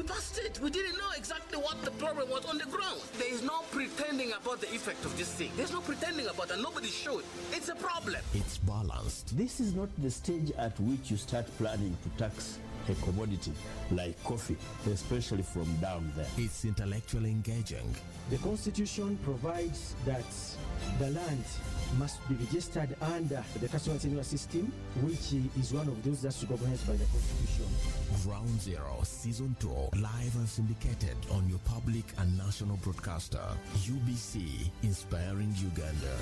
passed it. We didn't know exactly what the problem was on the ground. There is no pretending about the effect of this thing. There's no pretending about it. Nobody showed. It's a problem. It's balanced. This is not the stage at which you start planning to tax a commodity like coffee, especially from down there. It's intellectually engaging. The Constitution provides that the land must be registered under the customer tenure system, which is one of those that's recognized by the Constitution. Ground Zero Season 2, live and syndicated on your public and national broadcaster, UBC, inspiring Uganda.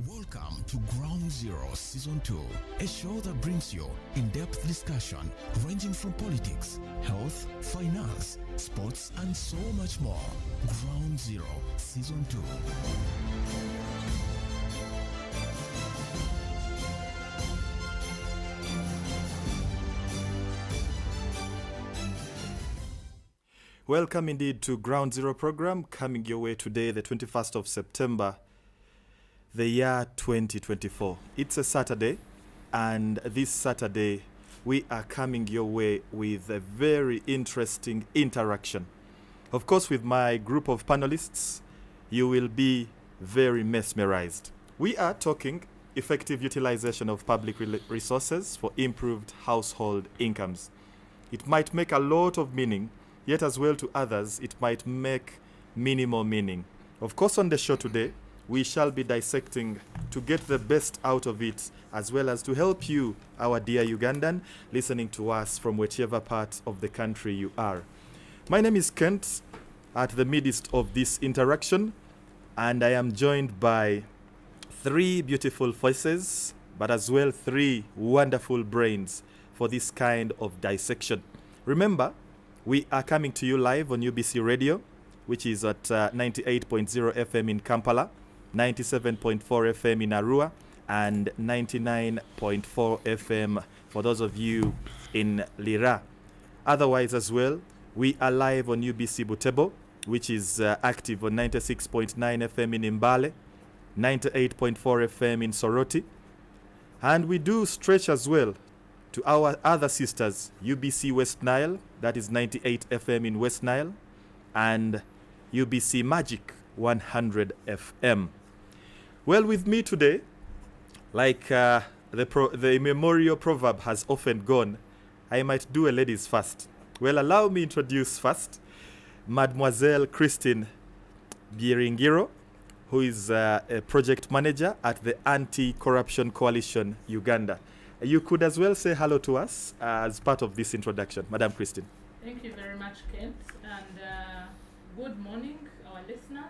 Welcome to Ground Zero Season 2, a show that brings you in-depth discussion ranging from politics, health, finance, sports, and so much more. Ground Zero Season 2. Welcome indeed to Ground Zero program, coming your way today, the 21st of September, the year 2024. It's a Saturday, and this Saturday we are coming your way with a very interesting interaction. Of course, with my group of panelists, you will be very mesmerized. We are talking effective utilization of public resources for improved household incomes. It might make a lot of meaning, yet as well to others, it might make minimal meaning. Of course, on the show today, we shall be dissecting to get the best out of it, as well as to help you, our dear Ugandan, listening to us from whichever part of the country you are. My name is Kent, at the midst of this interaction, and I am joined by three beautiful voices, but as well three wonderful brains for this kind of dissection. Remember, we are coming to you live on UBC Radio, which is at 98.0 FM in Kampala, 97.4 FM in Arua, and 99.4 FM for those of you in Lira. Otherwise as well, we are live on UBC Butebo, which is active on 96.9 FM in Mbale, 98.4 FM in Soroti, and we do stretch as well to our other sisters, UBC West Nile, that is 98 FM in West Nile, and UBC Magic 100 FM. Well, with me today, like the memorial proverb has often gone, I might do a ladies first. Well, allow me introduce first Mademoiselle Christine Bieringiro, who is a project manager at the Anti-Corruption Coalition Uganda. You could as well say hello to us as part of this introduction. Madam Christine. Thank you very much, Kent, and good morning, our listeners.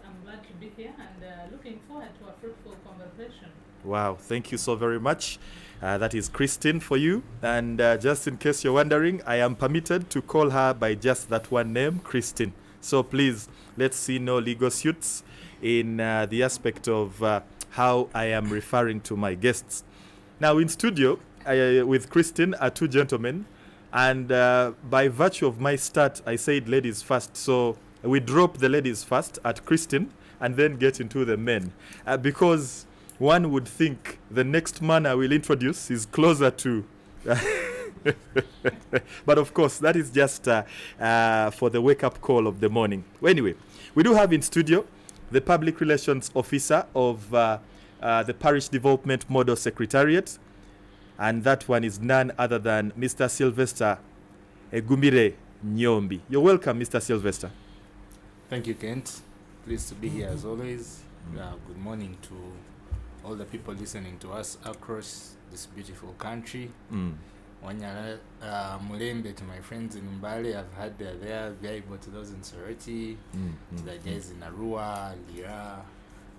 I'm glad to be here and looking forward to a fruitful conversation. Wow, thank you so very much. That is Christine for you. And just in case you're wondering, I am permitted to call her by just that one name, Christine. So please, let's see no legal suits in the aspect of how I am referring to my guests. Now in studio, with Christine are two gentlemen. And by virtue of my start, I said ladies first. So we drop the ladies first at Christine and then get into the men. Because one would think the next man I will introduce is closer to... But of course, that is just for the wake-up call of the morning. Well, anyway, we do have in studio the Public Relations Officer of the Parish Development Model Secretariat, and that one is none other than Mr. Sylvester Egumire Nyombi. You're welcome, Mr. Sylvester. Thank you, Kent. Pleased to be here as always. Good morning to all the people listening to us across this beautiful country. Wanyala Mulembe to my friends in Mbale. I've had there, Butebo to those in Soroti, the guys in Arua, Lira,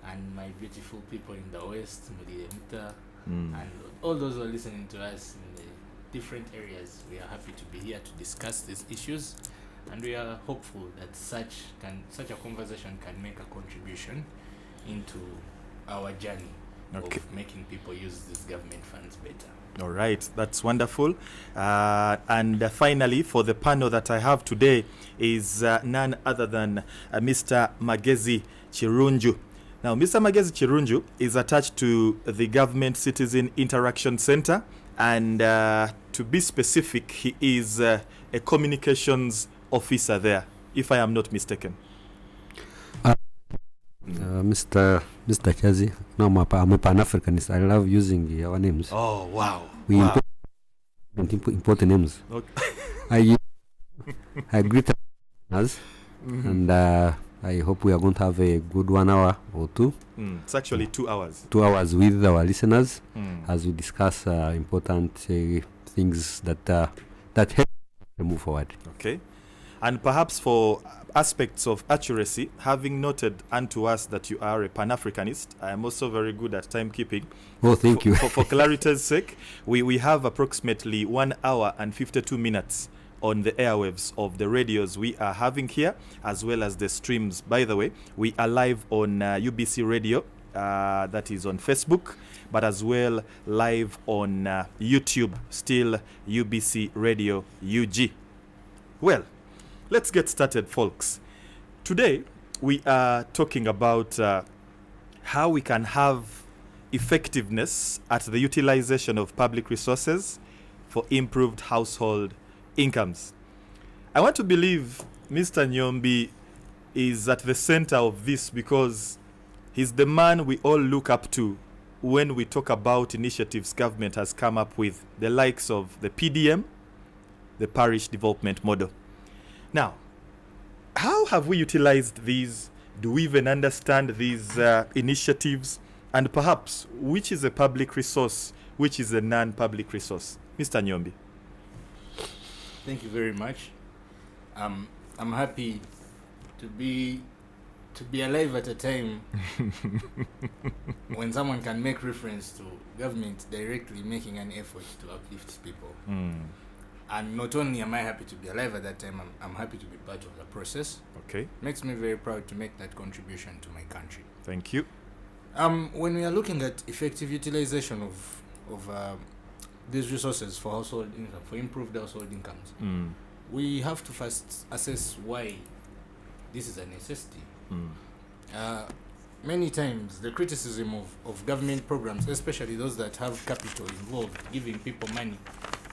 and my beautiful people in the West, Muliemta, and all those who are listening to us in the different areas. We are happy to be here to discuss these issues, and we are hopeful that such a conversation can make a contribution into our journey of making people use these government funds better. All right, that's wonderful. And finally, for the panel that I have today is none other than Mr. Magezi Chirunju. Now, Mr. Magezi Chirunju is attached to the Government Citizen Interaction Center, and to be specific, he is a communications officer there, if I am not mistaken. Mr. Chazi, no, I'm a Pan-Africanist. I love using our names. Oh, wow. We wow. import names. Okay. I greet us, and I hope we are going to have a good 1 hour or two. It's actually 2 hours. 2 hours with our listeners as we discuss important things that help to move forward. Okay. And perhaps for aspects of accuracy, having noted unto us that you are a Pan-Africanist, I am also very good at timekeeping. Oh, thank you. For clarity's sake, we have approximately 1 hour and 52 minutes on the airwaves of the radios we are having here, as well as the streams. By the way, we are live on UBC Radio, that is on Facebook, but as well live on YouTube, still UBC Radio UG. Well, let's get started, folks. Today, we are talking about how we can have effectiveness at the utilization of public resources for improved household incomes. I want to believe Mr. Nyombi is at the center of this because he's the man we all look up to when we talk about initiatives government has come up with, the likes of the PDM, the Parish Development Model. Now, how have we utilized these? Do we even understand these initiatives? And perhaps, which is a public resource, which is a non-public resource? Mr. Nyombi. Thank you very much. I'm happy to be alive at a time when someone can make reference to government directly making an effort to uplift people. And not only am I happy to be alive at that time, I'm happy to be part of the process. Okay. Makes me very proud to make that contribution to my country. Thank you. When we are looking at effective utilization of these resources for household income, for improved household incomes, we have to first assess why this is a necessity. Many times the criticism of government programs, especially those that have capital involved, giving people money,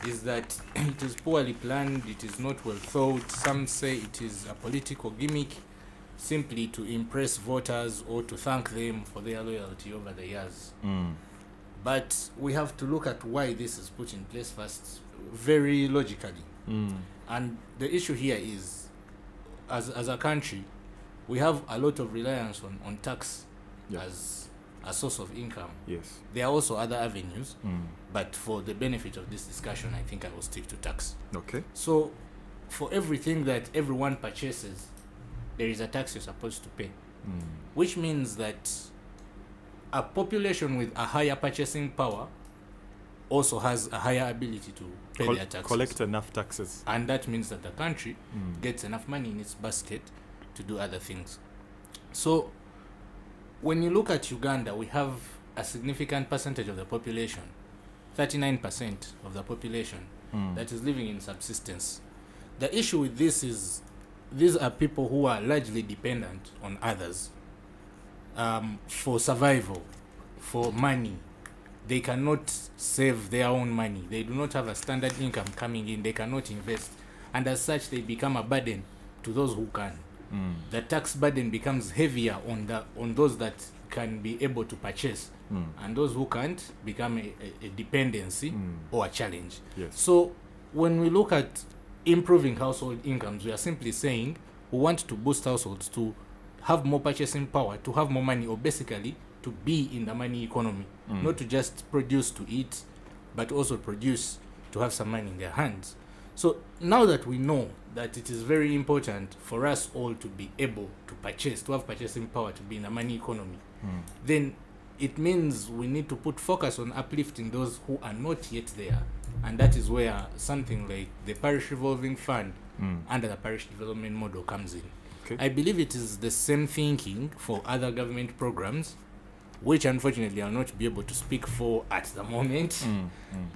is that it is poorly planned, it is not well thought. Some say it is a political gimmick simply to impress voters or to thank them for their loyalty over the years. But we have to look at why this is put in place first, very logically. And the issue here is, as a country, we have a lot of reliance on tax as a source of income. Yes. There are also other avenues, but for the benefit of this discussion, I think I will stick to tax. Okay. So, for everything that everyone purchases, there is a tax you're supposed to pay, which means that a population with a higher purchasing power also has a higher ability to pay their taxes. Collect enough taxes. And that means that the country gets enough money in its basket to do other things. So, when you look at Uganda, we have a significant percentage of the population, 39% of the population, that is living in subsistence. The issue with this is these are people who are largely dependent on others for survival, for money. They cannot save their own money. They do not have a standard income coming in. They cannot invest. And as such, they become a burden to those who can. The tax burden becomes heavier on those that can be able to purchase, and those who can't become a dependency or a challenge. Yes. So when we look at improving household incomes, we are simply saying we want to boost households to have more purchasing power, to have more money, or basically to be in the money economy, not to just produce to eat, but also produce to have some money in their hands. So now that we know that it is very important for us all to be able to purchase, to have purchasing power, to be in a money economy, then it means we need to put focus on uplifting those who are not yet there. And that is where something like the Parish Revolving Fund under the Parish Development Model comes in. Okay. I believe it is the same thinking for other government programs, which unfortunately I'll not be able to speak for at the moment,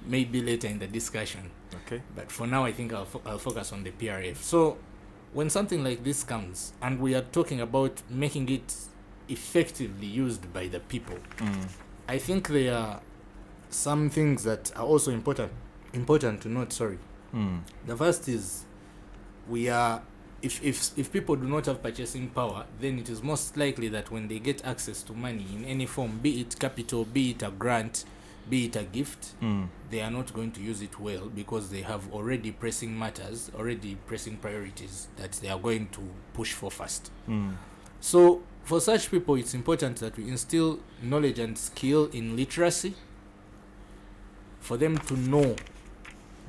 maybe later in the discussion. Okay. But for now, I think I'll focus on the PRF. So when something like this comes, and we are talking about making it effectively used by the people, I think there are some things that are also important important to note, the first is we are, if people do not have purchasing power, then it is most likely that when they get access to money in any form, be it capital, be it a grant, be it a gift, they are not going to use it well because they have already pressing matters, already pressing priorities that they are going to push for first. So for such people, it's important that we instill knowledge and skill in literacy for them to know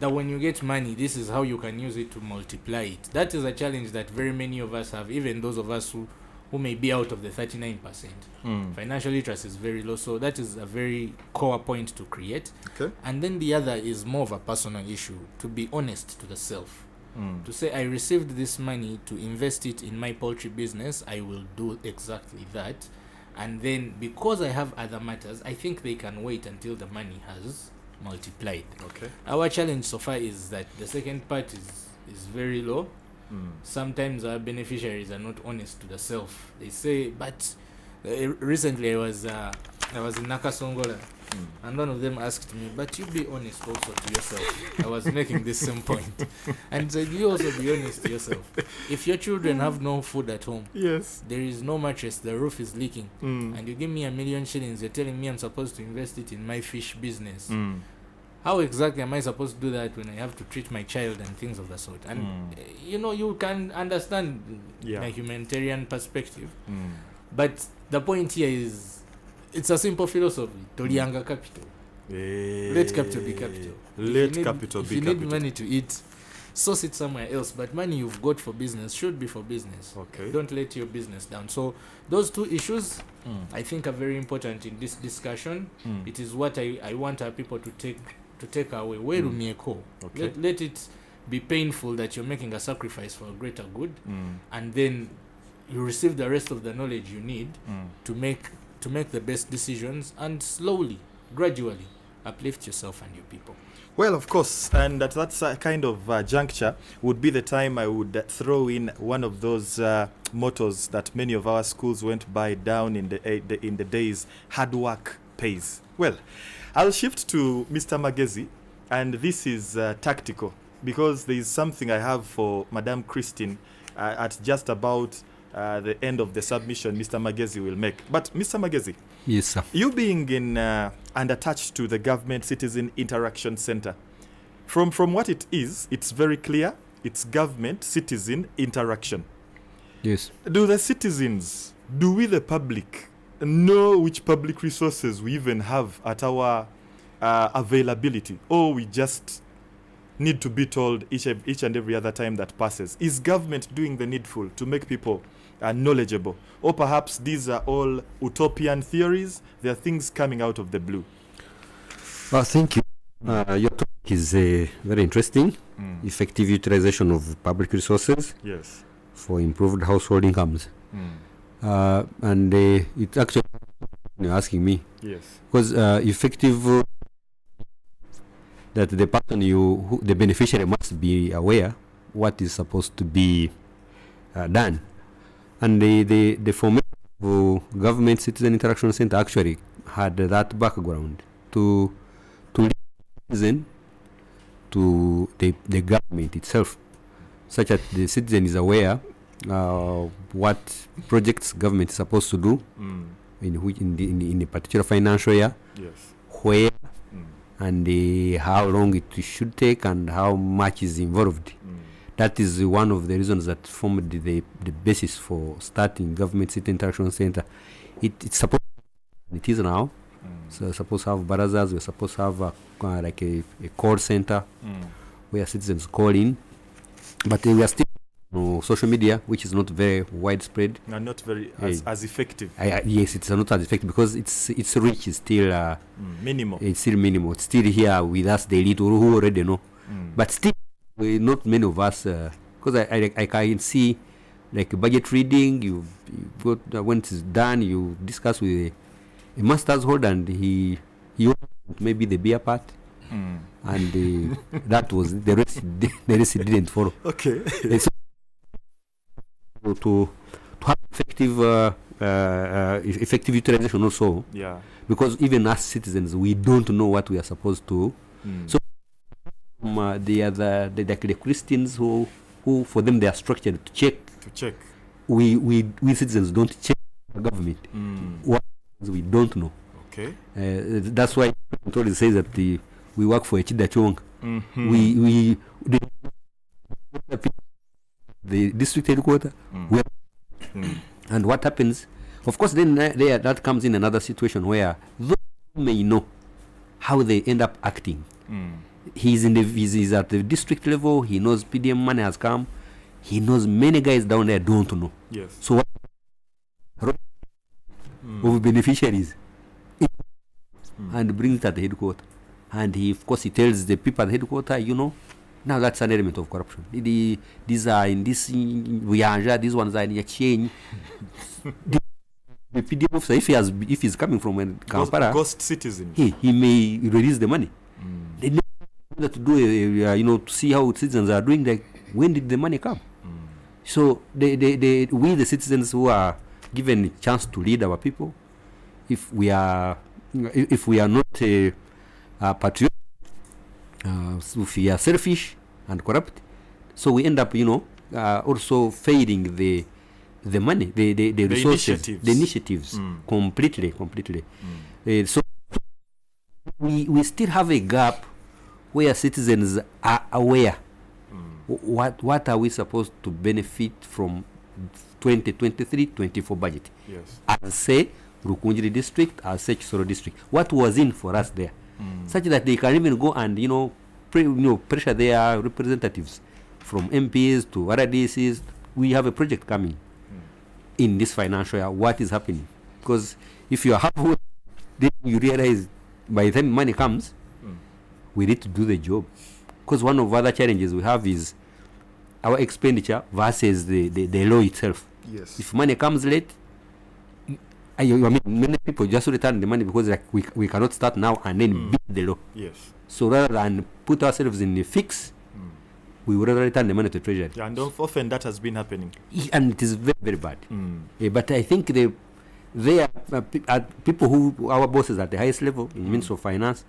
that when you get money, this is how you can use it to multiply it. That is a challenge that very many of us have, even those of us who may be out of the 39%. Financial literacy is very low, so that is a very core point to create. Okay. And then the other is more of a personal issue, to be honest to the self. To say, I received this money to invest it in my poultry business, I will do exactly that. And then because I have other matters, I think they can wait until the money has multiplied. Okay. Our challenge so far is that the second part is very low. Sometimes our beneficiaries are not honest to the self. They say, but recently I was in Nakasongola, and one of them asked me, but you be honest also to yourself. I was making this same point, and said, you also be honest to yourself. If your children have no food at home, yes, there is no mattress, the roof is leaking, and you give me $1 million shillings, you're telling me I'm supposed to invest it in my fish business. How exactly am I supposed to do that when I have to treat my child and things of the sort? And you can understand the humanitarian perspective, but the point here is, it's a simple philosophy. Tolianga capital. Let capital be capital. Let capital be capital. If you need money to eat, source it somewhere else. But money you've got for business should be for business. Okay. Don't let your business down. So those two issues, I think, are very important in this discussion. It is what I want our people to take away. Okay. Let it be painful that you're making a sacrifice for a greater good, and then you receive the rest of the knowledge you need to make the best decisions, and slowly, gradually uplift yourself and your people. Well, of course, and that's a kind of juncture would be the time I would throw in one of those mottos that many of our schools went by down in the days: hard work pays. Well, I'll shift to Mr. Magezi, and this is tactical, because there is something I have for Madame Christine at just about the end of the submission Mr. Magezi will make. But Mr. Magezi, yes, sir. You being in and attached to the Government Citizen Interaction Center, from what it is, it's very clear. It's government citizen interaction. Yes. Do the citizens, do we the public, know which public resources we even have at our availability, or we just need to be told each and every other time that passes? Is government doing the needful to make people knowledgeable, or perhaps these are all utopian theories? They are things coming out of the blue. Well, thank you. Your topic is very interesting. Effective utilization of public resources, yes, for improved household incomes. And it's actually you're asking me, yes, because effective that the person the beneficiary must be aware what is supposed to be done. And the formation of Government Citizen Interaction Center actually had that background to listen to the government itself, such that the citizen is aware what projects government is supposed to do in a particular financial year, yes, where and how long it should take and how much is involved. That is one of the reasons that formed the basis for starting Government City Interaction Center. It's supposed, it is now. So we're supposed to have barazas, we're supposed to have a call center where citizens call in. But we are still on social media, which is not very widespread. No, not very as effective. Yes, it's not as effective because its reach is still minimal. It's still minimal. It's still here with us, the elite who already know. But still, not many of us, because I can see like budget reading. You got, when it's done, you discuss with a master's holder, and he maybe the beer part, and that was the rest. The rest didn't follow. Okay. So to have effective utilization also. Yeah. Because even as citizens, we don't know what we are supposed to. So the Christians who for them they are structured to check. We citizens don't check the government. What we don't know. Okay. That's why it says that we work for a Chida Chong. We the district headquarters. And what happens? Of course, then that comes in another situation where those who may know how they end up acting. He's at the district level. He knows PDM money has come. He knows many guys down there don't know. Yes. So what of beneficiaries and brings it at the headquarters. And of course he tells the people at the headquarters, now that's an element of corruption. These are in this these ones are in a chain. The PDM officer, if he's coming from Kampala, ghost citizen, he may release the money. They need to do to see how citizens are doing. Like, when did the money come? So we the citizens who are given a chance to lead our people, if we are not patriotic, if we are selfish and corrupt, so we end up also fading the money, the resources, the initiatives completely. So we still have a gap where citizens are aware. What are we supposed to benefit from 2023-24 budget? Yes. As say Rukunjiri district, as say Chisoro district, what was in for us there, such that they can even go and pressure their representatives from MPs to RDCs. We have a project coming in this financial year. What is happening? Because if you are halfway, then you realize by the time money comes, we need to do the job. Because one of the other challenges we have is our expenditure versus the law itself. Yes. If money comes late, many people just return the money because we cannot start now and then beat the law. Yes. So rather than put ourselves in the fix, we would rather return the money to Treasury. Yeah, and often that has been happening. And it is very, very bad. But I think they are people who, our bosses at the highest level in Ministry of Finance,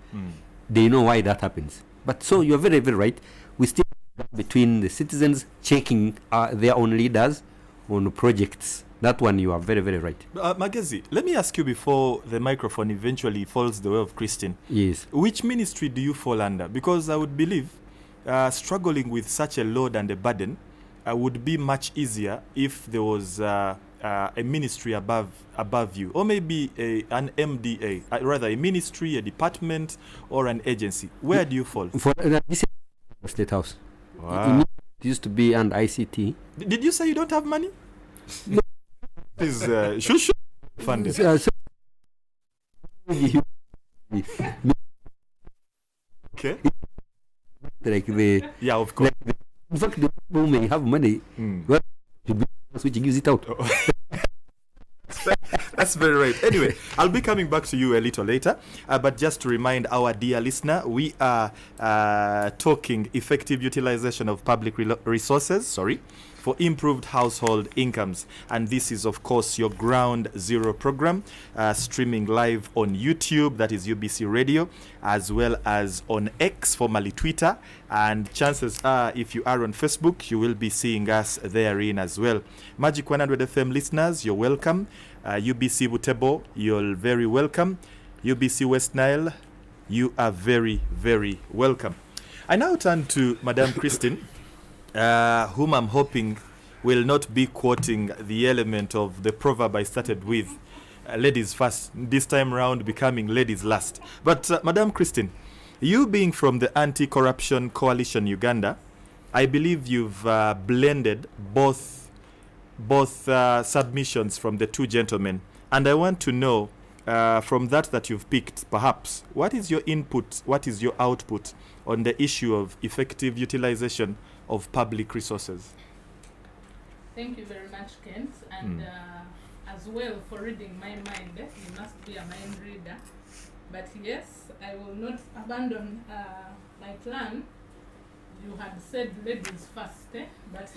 they know why that happens. But so you're very, very right. We still have between the citizens checking their own leaders on projects. That one you are very, very right. Magezi, let me ask you before the microphone eventually falls the way of Christine. Yes. Which ministry do you fall under? Because I would believe struggling with such a load and a burden would be much easier if there was a ministry above you, or maybe an MDA, rather a ministry, a department, or an agency. Where do you fall? For this State House. Wow. It used to be an ICT. Did you say you don't have money? Is should funded. Okay. Like yeah, of course. In fact, the people may have money. Well, which use it out. That's very right. Anyway, I'll be coming back to you a little later. But just to remind our dear listener, we are talking effective utilization of public resources, for improved household incomes. And this is, of course, your Ground Zero program, streaming live on YouTube, that is UBC Radio, as well as on X, formerly Twitter. And chances are, if you are on Facebook, you will be seeing us therein as well. Magic 100 FM listeners, you're welcome. UBC Butebo, you're very welcome. UBC West Nile, you are very, very welcome. I now turn to Madame Christine, whom I'm hoping will not be quoting the element of the proverb I started with, ladies first, this time round becoming ladies last. But Madame Christine, you being from the Anti-Corruption Coalition Uganda, I believe you've blended both submissions from the two gentlemen, and I want to know from that you've picked, perhaps, what is your input, what is your output on the issue of effective utilization of public resources? Thank you very much, Kent, and as well for reading my mind. You must be a mind reader. But yes, I will not abandon my plan. You had said ladies first, but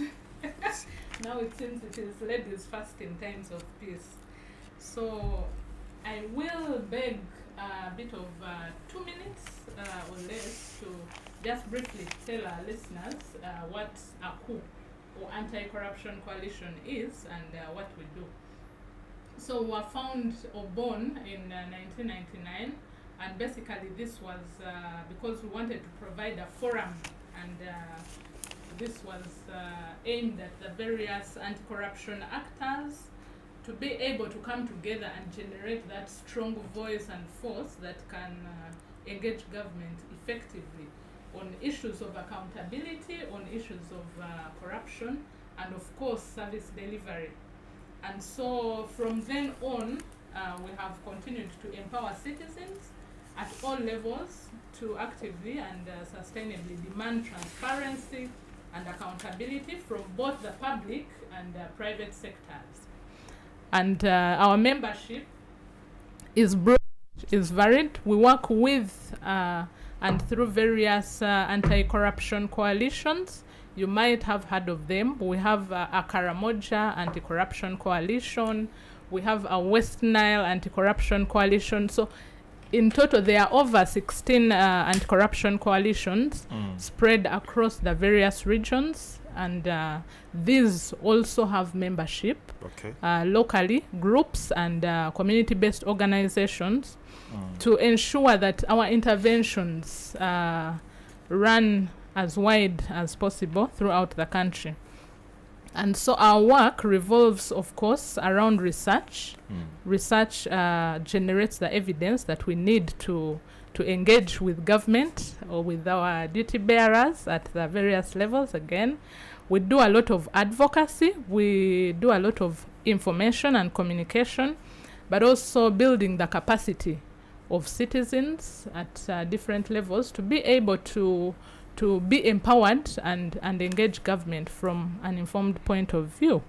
now it seems it is ladies first in times of peace. So I will beg a bit of 2 minutes or less to just briefly tell our listeners what ACU, or Anti-Corruption Coalition, is and what we do. So we were found or born in 1999, and basically this was because we wanted to provide a forum, and this was aimed at the various anti-corruption actors to be able to come together and generate that strong voice and force that can engage government effectively on issues of accountability, on issues of corruption, and of course service delivery. And so from then on, we have continued to empower citizens at all levels to actively and sustainably demand transparency and accountability from both the public and private sectors. And our membership is broad, is varied. We work with and through various anti-corruption coalitions. You might have heard of them. We have a Karamoja Anti-Corruption Coalition. We have a West Nile Anti-Corruption Coalition. So in total, there are over 16 anti-corruption coalitions spread across the various regions. And these also have membership locally, groups and community-based organizations to ensure that our interventions run as wide as possible throughout the country. And so our work revolves, of course, around research. Research generates the evidence that we need to engage with government or with our duty bearers at the various levels. Again, we do a lot of advocacy. We do a lot of information and communication, but also building the capacity of citizens at different levels to be able to be empowered and engage government from an informed point of view.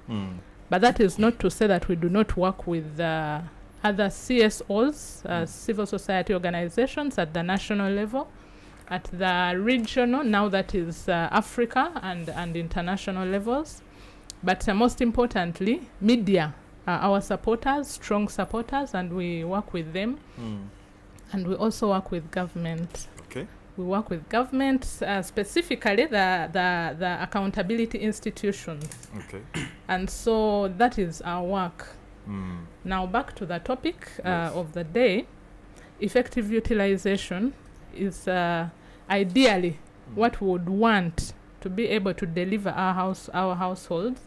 But that is not to say that we do not work with other CSOs, civil society organizations at the national level, at the regional, now that is Africa and international levels. But most importantly, media are our supporters, strong supporters, and we work with them. And we also work with government. Okay. We work with government, specifically the accountability institutions. Okay. And so that is our work. Now back to the topic of the day. Effective utilization is ideally what we would want to be able to deliver our households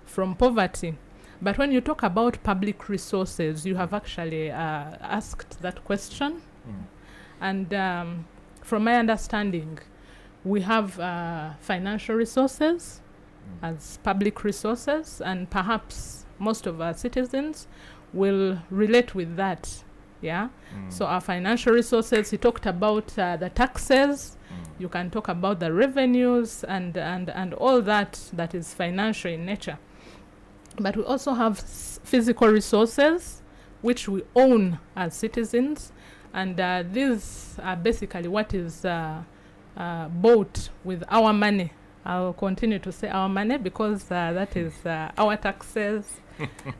from poverty. But when you talk about public resources, you have actually asked that question. And from my understanding, we have financial resources as public resources, and perhaps most of our citizens will relate with that. So our financial resources, you talked about the taxes, you can talk about the revenues and all that is financial in nature. But we also have physical resources which we own as citizens, and these are basically what is bought with our money. I'll continue to say our money because that is our taxes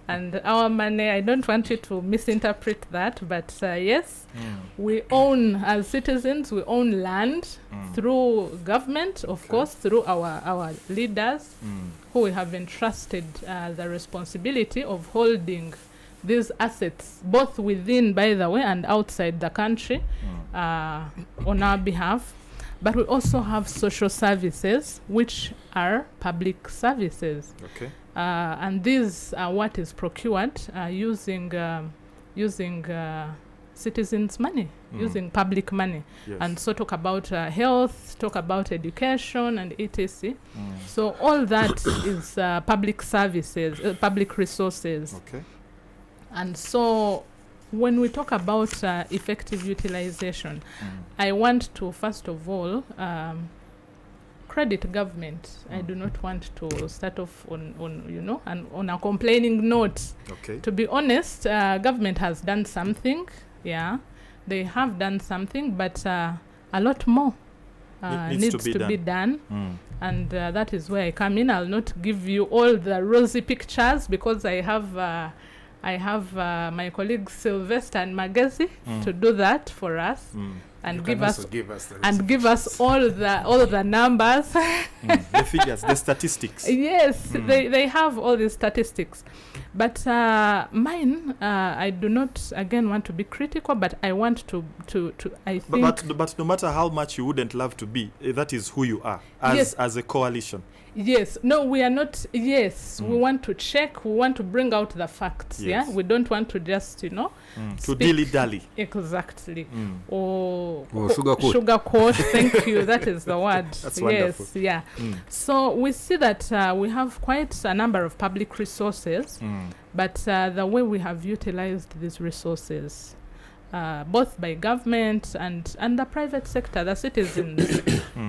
and our money. I don't want you to misinterpret that, but yes, we own, as citizens, we own land through government, of course, through our leaders who we have entrusted the responsibility of holding these assets, both within, by the way, and outside the country on our behalf. But we also have social services, which are public services. Okay. And these are what is procured using citizens' money, using public money. Yes. And so talk about health, talk about education and etc. So all that is public services, public resources. Okay. And so when we talk about effective utilization, I want to first of all credit government. I do not want to start off on a complaining note. Okay. To be honest, government has done something. They have done something, but a lot more needs to be done. And that is where I come in. I'll not give you all the rosy pictures because I have I have my colleagues Sylvester and Magezi to do that for us and You give can us also give us the and give us all the numbers. The figures, the statistics. Yes, they have all these statistics. But mine, I do not again want to be critical, but I want to I think. But no matter how much you wouldn't love to be, that is who you are as a coalition. Yes, no, we are not. Yes, we want to check. We want to bring out the facts. Yes. Yeah, we don't want to just To speak- dilly-dally. Exactly. Or sugarcoat. Sugarcoat. Thank you. That is the word. That's yes. wonderful. Yeah. So we see that we have quite a number of public resources, but the way we have utilized these resources, both by government and the private sector, the citizens.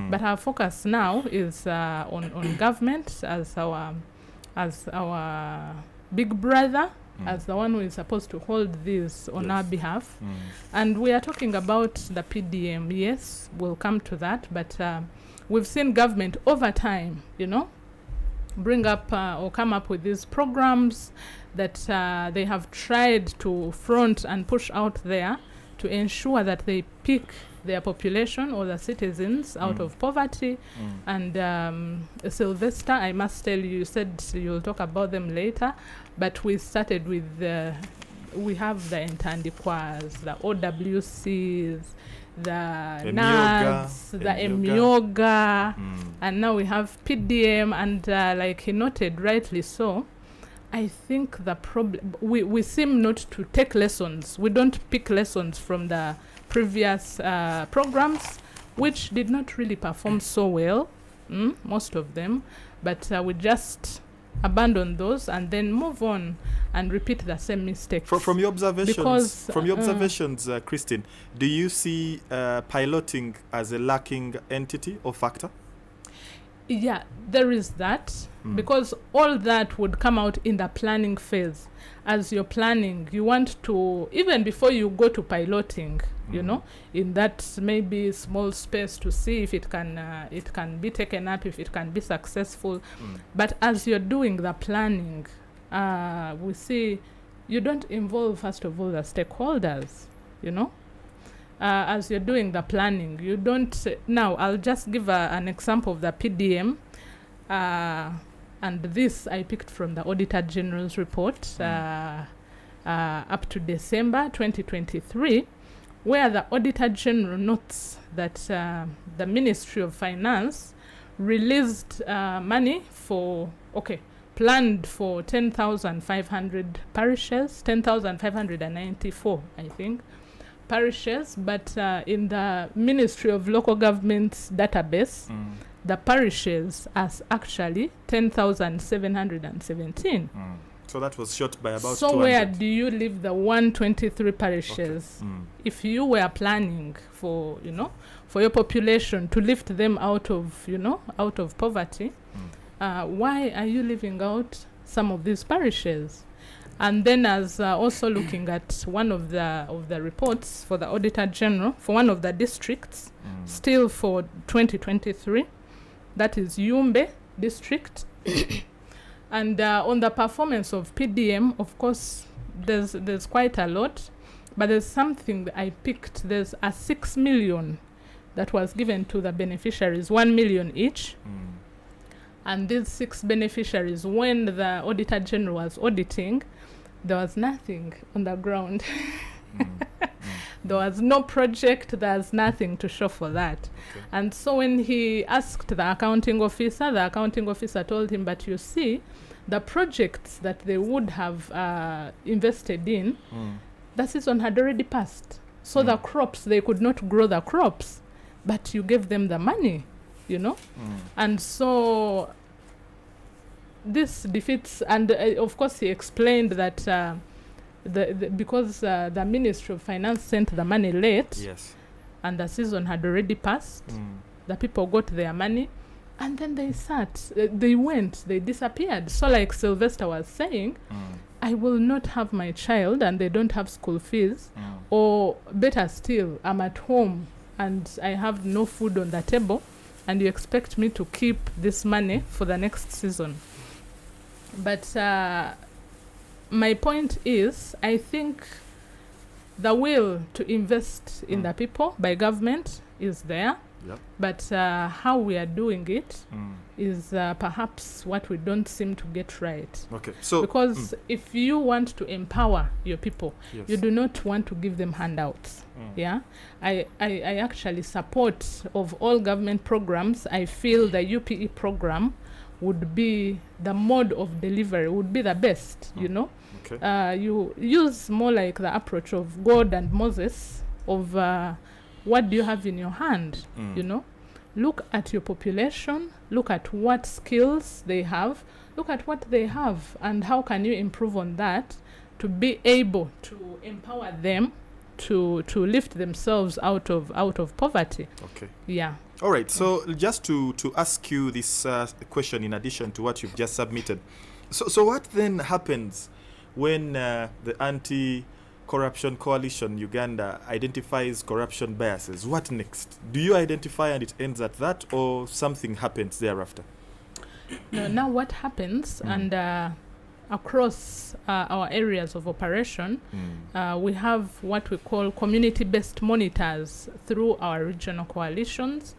But our focus now is on government as our big brother, as the one who is supposed to hold this on our behalf. And we are talking about the PDM. Yes, we'll come to that. But we've seen government over time, bring up or come up with these programs that they have tried to front and push out there to ensure that they pick their population or the citizens out of poverty. And Sylvester, I must tell you, you said you'll talk about them later, but we started with we have the Entandikwas, the OWCs, the NADS, the Emyoga, and now we have PDM, and like he noted rightly so, I think the problem, we seem not to take lessons. We don't pick lessons from the previous programs, which did not really perform so well, most of them, but we just abandon those and then move on and repeat the same mistakes. From your observations, Because, Christine, do you see piloting as a lacking entity or factor? Yeah, there is that, because all that would come out in the planning phase. As you're planning, you want to, even before you go to piloting, in that maybe small space to see if it can be taken up, if it can be successful. But as you're doing the planning, we see you don't involve, first of all, the stakeholders, as you're doing the planning, you don't. Now, I'll just give an example of the PDM. And this I picked from the Auditor General's report up to December 2023, where the Auditor General notes that the Ministry of Finance released money planned for 10,500 parishes, 10,594, I think, parishes, but in the Ministry of Local Government's database, the parishes are actually 10,717. So that was short by about So 200. where do you leave the 123 parishes? Okay. If you were planning for, for your population to lift them out of poverty, why are you leaving out some of these parishes? And then, as also looking at one of the reports for the Auditor General for one of the districts, still for 2023, that is Yumbe district. And on the performance of PDM, of course, there's quite a lot, but there's something that I picked. There's a 6 million that was given to the beneficiaries, 1 million each. And these 6 beneficiaries, when the Auditor General was auditing, there was nothing on the ground. There was no project, there's nothing to show for that. Okay. And so when he asked the accounting officer told him, but you see, the projects that they would have invested in, the season had already passed. So the crops, they could not grow the crops, but you gave them the money, And so this defeats, and of course he explained that because the Ministry of Finance sent the money late, yes, and the season had already passed, the people got their money, and then they they disappeared. So like Sylvester was saying, I will not have my child and they don't have school fees, or better still, I'm at home and I have no food on the table, and you expect me to keep this money for the next season. But my point is, I think the will to invest in the people by government is there. Yep. But how we are doing it is perhaps what we don't seem to get right. Okay. So Because if you want to empower your people, yes. you do not want to give them handouts. Yeah, I actually support of all government programs. I feel the UPE program would be the mode of delivery, would be the best, you know. Okay. You use more like the approach of God and Moses of what do you have in your hand, you know. Look at your population, look at what skills they have, look at what they have, and how can you improve on that to be able to empower them to lift themselves out of poverty. Okay. Yeah. All right. So just to ask you this question in addition to what you've just submitted. So what then happens when the Anti-Corruption Coalition Uganda identifies corruption biases? What next? Do you identify and it ends at that, or something happens thereafter? No, now what happens, and across our areas of operation, we have what we call community-based monitors through our regional coalitions,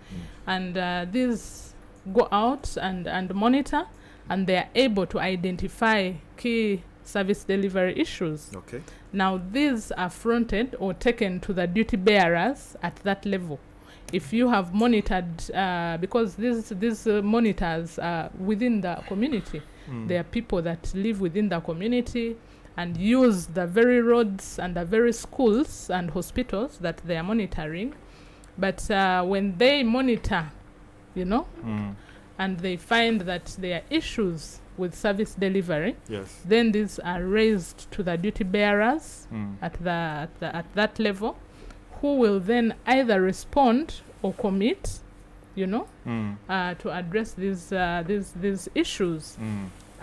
and these go out and monitor, and they are able to identify key service delivery issues. Okay. Now these are fronted or taken to the duty bearers at that level. If you have monitored, because these monitors are within the community, they are people that live within the community and use the very roads and the very schools and hospitals that they are monitoring. But when they monitor, you know, and they find that there are issues with service delivery, yes. then these are raised to the duty bearers at that level, who will then either respond or commit, you know, to address these issues.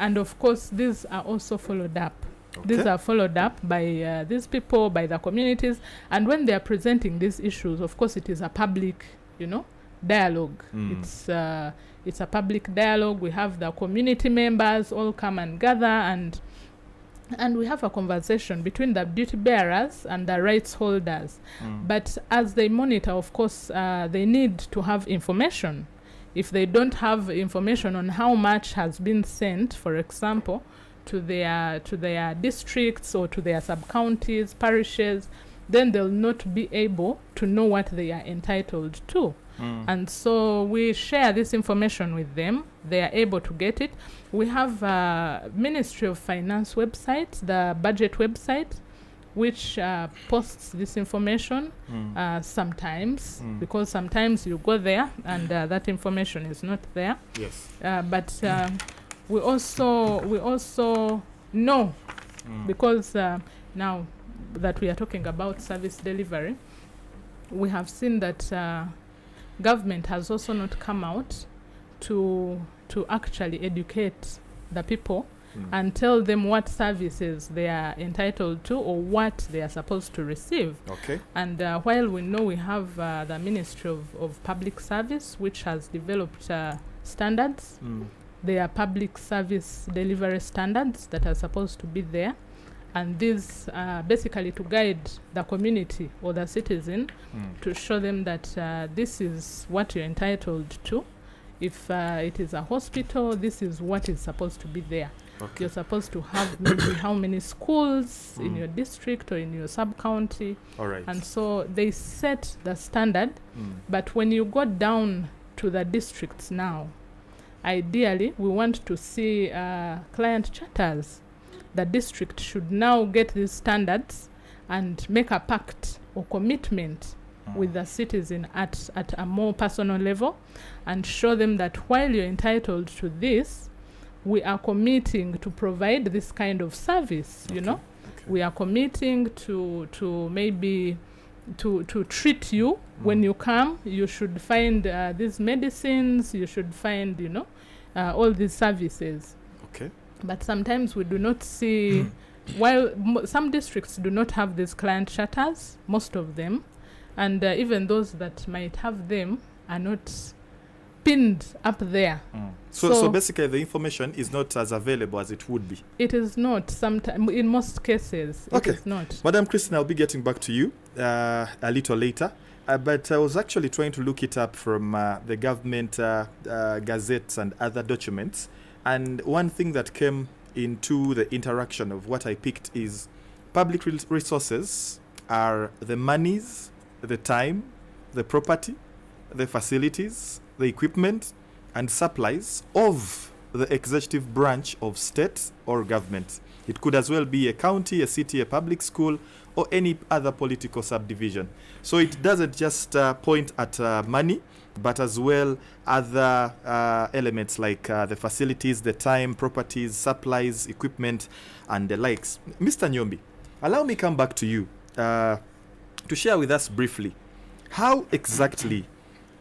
And of course, these are also followed up. Okay. These are followed up by these people, by the communities. And when they are presenting these issues, of course, it is a public, you know, dialogue. It's a public dialogue. We have the community members all come and gather, and we have a conversation between the duty bearers and the rights holders. But as they monitor, of course, they need to have information. If they don't have information on how much has been sent, for example, to their districts or to their sub-counties, parishes, then they'll not be able to know what they are entitled to. And so we share this information with them. They are able to get it. We have Ministry of Finance website, the budget website, which posts this information sometimes, because sometimes you go there and that information is not there. Yes. But we also know, because now that we are talking about service delivery, we have seen that government has also not come out to actually educate the people and tell them what services they are entitled to or what they are supposed to receive. Okay. And while we know we have the Ministry of Public Service, which has developed standards, they are public service delivery standards that are supposed to be there. And these basically to guide the community or the citizen to show them that this is what you're entitled to. If it is a hospital, this is what is supposed to be there. Okay. You're supposed to have maybe how many schools in your district or in your sub-county. All right. And so they set the standard. But when you go down to the districts now, ideally we want to see client charters. The district should now get these standards and make a pact or commitment with the citizen at a more personal level, and show them that while you're entitled to this, we are committing to provide this kind of service, you know. Okay. We are committing to maybe to treat you when you come. You should find these medicines, you should find, you know, all these services. Okay. But sometimes we do not see, while some districts do not have these client charters, most of them, and even those that might have them are not pinned up there So basically, the information is not as available as it would be. It is not. Sometimes, in most cases, Okay. it is not. Madam Christine, I'll be getting back to you a little later. But I was actually trying to look it up from the government gazettes and other documents. And one thing that came into the interaction of what I picked is public resources are the monies, the time, the property, the facilities, the equipment, and supplies of the executive branch of state or government. It could as well be a county, a city, a public school, or any other political subdivision. So it doesn't just point at money, but as well other elements like the facilities, the time, properties, supplies, equipment, and the likes. Mr. Nyombi, allow me come back to you to share with us briefly how exactly,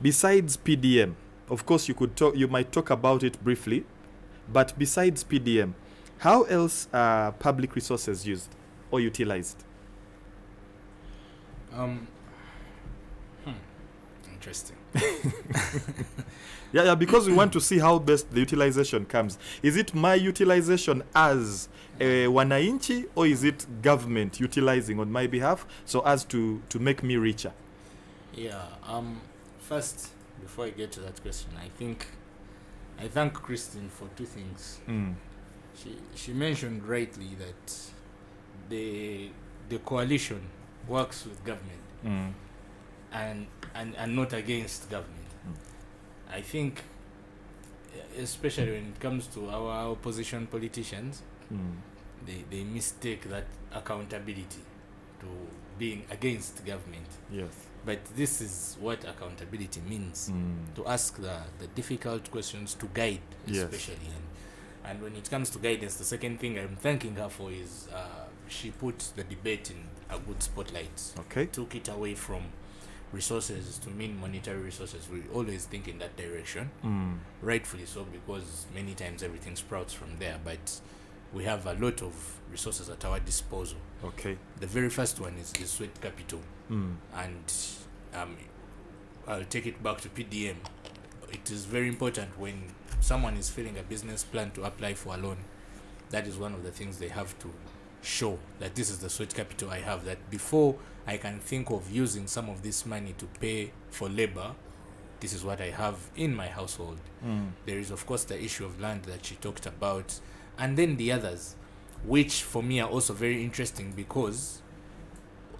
besides PDM, of course you might talk about it briefly, but besides PDM, how else are public resources used or utilized? Interesting. Yeah, because we want to see how best the utilization comes. Is it my utilization as a wananchi, or is it government utilizing on my behalf so as to make me richer? Yeah. First, before I get to that question, I thank Christine for two things. She mentioned rightly that the coalition works with government and not against government. I think, especially when it comes to our opposition politicians, they mistake that accountability to being against government. Yes. But this is what accountability means, to ask the difficult questions, to guide, especially. Yes. And when it comes to guidance, the second thing I'm thanking her for is she put the debate in a good spotlight. Okay. Took it away from resources to mean monetary resources. We always think in that direction, rightfully so, because many times everything sprouts from there. But we have a lot of resources at our disposal. Okay. The very first one is the sweat capital, and I'll take it back to PDM. It is very important when someone is filling a business plan to apply for a loan. That is one of the things they have to show, that this is the sweat capital I have, that before I can think of using some of this money to pay for labor, this is what I have in my household. There is, of course, the issue of land that she talked about, and then the others, which for me are also very interesting because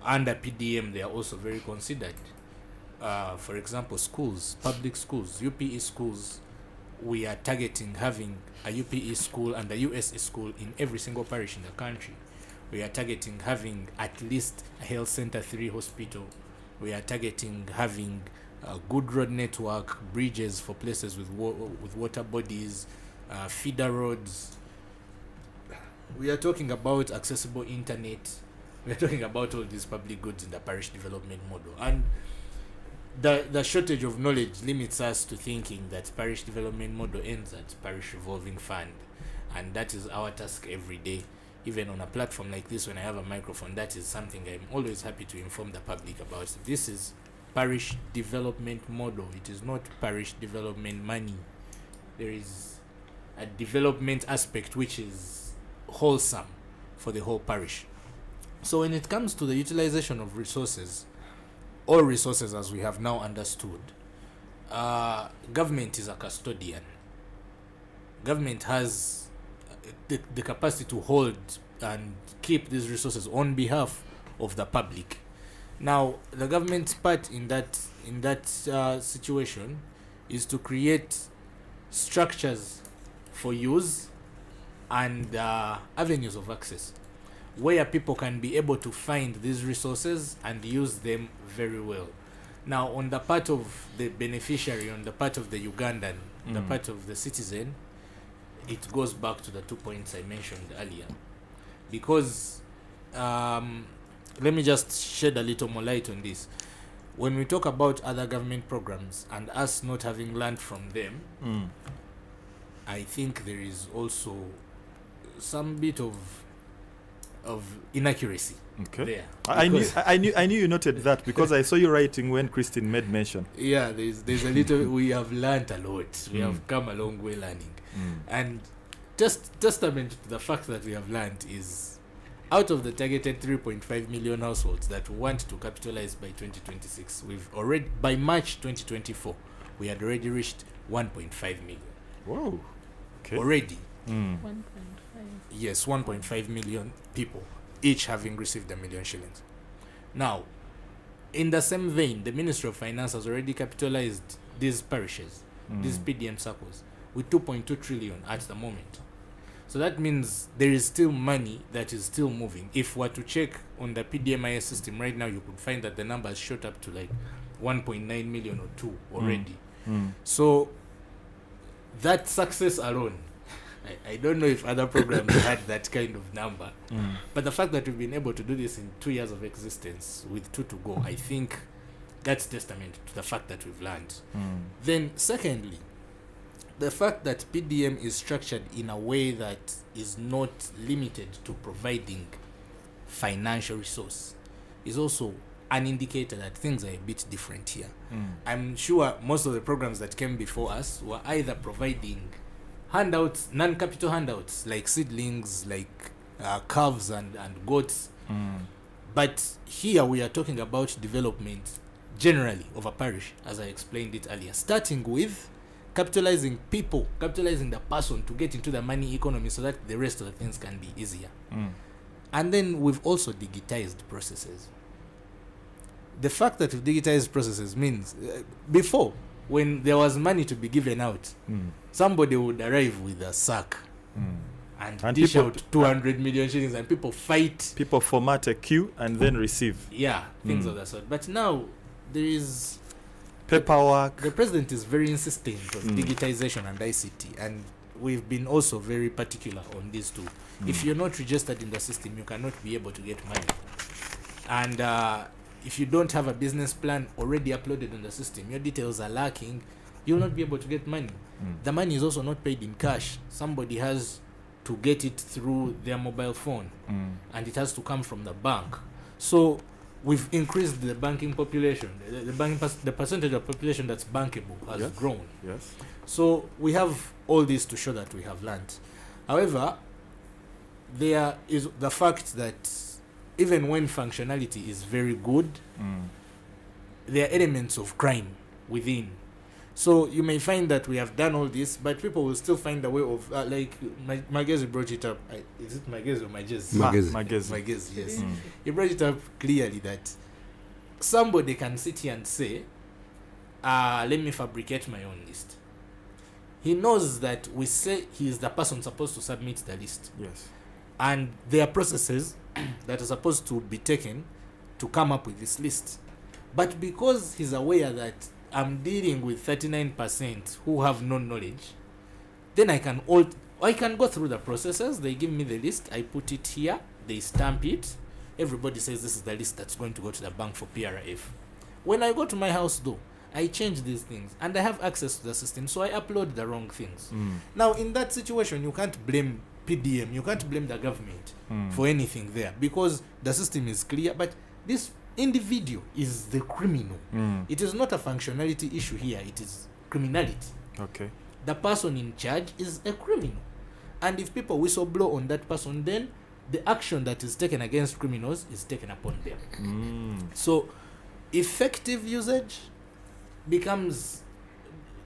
under PDM they are also very considered. For example, schools, public schools, UPE schools, we are targeting having a UPE school and a USE school in every single parish in the country. We are targeting having at least a health center, 3 hospital. We are targeting having a good road network, bridges for places with water bodies, feeder roads. We are talking about accessible internet. We are talking about all these public goods in the parish development model. And the shortage of knowledge limits us to thinking that parish development model ends at parish revolving fund. And that is our task every day. Even on a platform like this, when I have a microphone, that is something I'm always happy to inform the public about. This is parish development model. It is not parish development money. There is a development aspect which is wholesome for the whole parish. So when it comes to the utilization of resources, all resources as we have now understood, government is a custodian. Government has the capacity to hold and keep these resources on behalf of the public. Now, the government's part in that situation is to create structures for use and avenues of access where people can be able to find these resources and use them very well. Now, on the part of the beneficiary, on the part of the Ugandan, the part of the citizen, it goes back to the 2 points I mentioned earlier. Because, let me just shed a little more light on this. When we talk about other government programs and us not having learned from them, I think there is also some bit of of inaccuracy. Okay. There. I knew, Because- I knew you noted that because I saw you writing when Christine made mention. Yeah, there's a little. We have learnt a lot. We have come a long way learning, and just testament to the fact that we have learned is, out of the targeted 3.5 million households that want to capitalize by 2026, we've already by March 2024 we had already reached 1.5 million. Whoa. Okay. Already, 1.5. yes, 1.5 million people, each having received $1 million. Now, in the same vein, the Ministry of Finance has already capitalized these parishes, these PDM circles, with 2.2 trillion at the moment. So that means there is still money that is still moving. If we were to check on the PDMIS system right now, you could find that the number has shot up to like 1.9 million or 2 already. So that success alone, I don't know if other programs had that kind of number, but the fact that we've been able to do this in 2 years of existence with 2 to go, I think that's testament to the fact that we've learned. Then secondly, the fact that PDM is structured in a way that is not limited to providing financial resource is also an indicator that things are a bit different here. I'm sure most of the programs that came before us were either providing handouts, non-capital handouts, like seedlings, like calves and goats. But here we are talking about development generally of a parish, as I explained it earlier, starting with capitalizing people, capitalizing the person to get into the money economy so that the rest of the things can be easier. And then we've also digitized processes. The fact that we've digitized processes means before, when there was money to be given out, somebody would arrive with a sack and dish people out 200 million shillings, and people fight. People format a queue and then receive Yeah, things of that sort. But now there is paperwork. the president is very insistent on digitization and ICT, and we've been also very particular on these two. If you're not registered in the system, you cannot be able to get money. And if you don't have a business plan already uploaded on the system, your details are lacking, you'll not be able to get money. The money is also not paid in cash. Somebody has to get it through their mobile phone, and it has to come from the bank. So we've increased the banking population. The percentage of population that's bankable has grown. Yes. So we have all this to show that we have learned. However, there is the fact that even when functionality is very good, there are elements of crime within. So you may find that we have done all this, but people will still find a way of, like Magezi brought it up. Is it Magezi or Magezi? Magezi. Magezi, yes. He brought it up clearly that somebody can sit here and say, let me fabricate my own list. He knows that we say he is the person supposed to submit the list. Yes. And there are processes that are supposed to be taken to come up with this list. But because he's aware that I'm dealing with 39% who have no knowledge, then I can go through the processes. They give me the list, I put it here, they stamp it. Everybody says this is the list that's going to go to the bank for PRF. When I go to my house though, I change these things and I have access to the system, so I upload the wrong things. Now in that situation, you can't blame PDM, you can't blame the government for anything there, because the system is clear, but this individual is the criminal. It is not a functionality issue here, it is criminality. Okay. The person in charge is a criminal, and if people whistleblow on that person, then the action that is taken against criminals is taken upon them. So effective usage becomes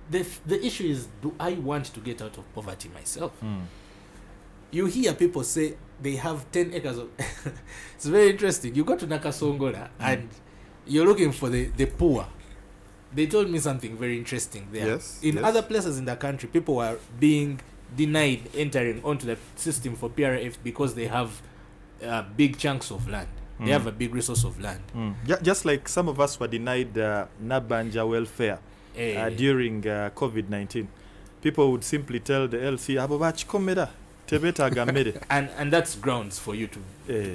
the issue is, do I want to get out of poverty myself? You hear people say they have 10 acres of it's very interesting. You go to Nakasongola and you're looking for the poor. They told me something very interesting there. Yes, In yes. other places in the country, people were being denied entering onto the system for PRF because they have big chunks of land. They have a big resource of land. Just like some of us were denied Nabanja welfare during COVID-19. People would simply tell the LC, Abobach komera, tebeta gamere. And that's grounds for you to...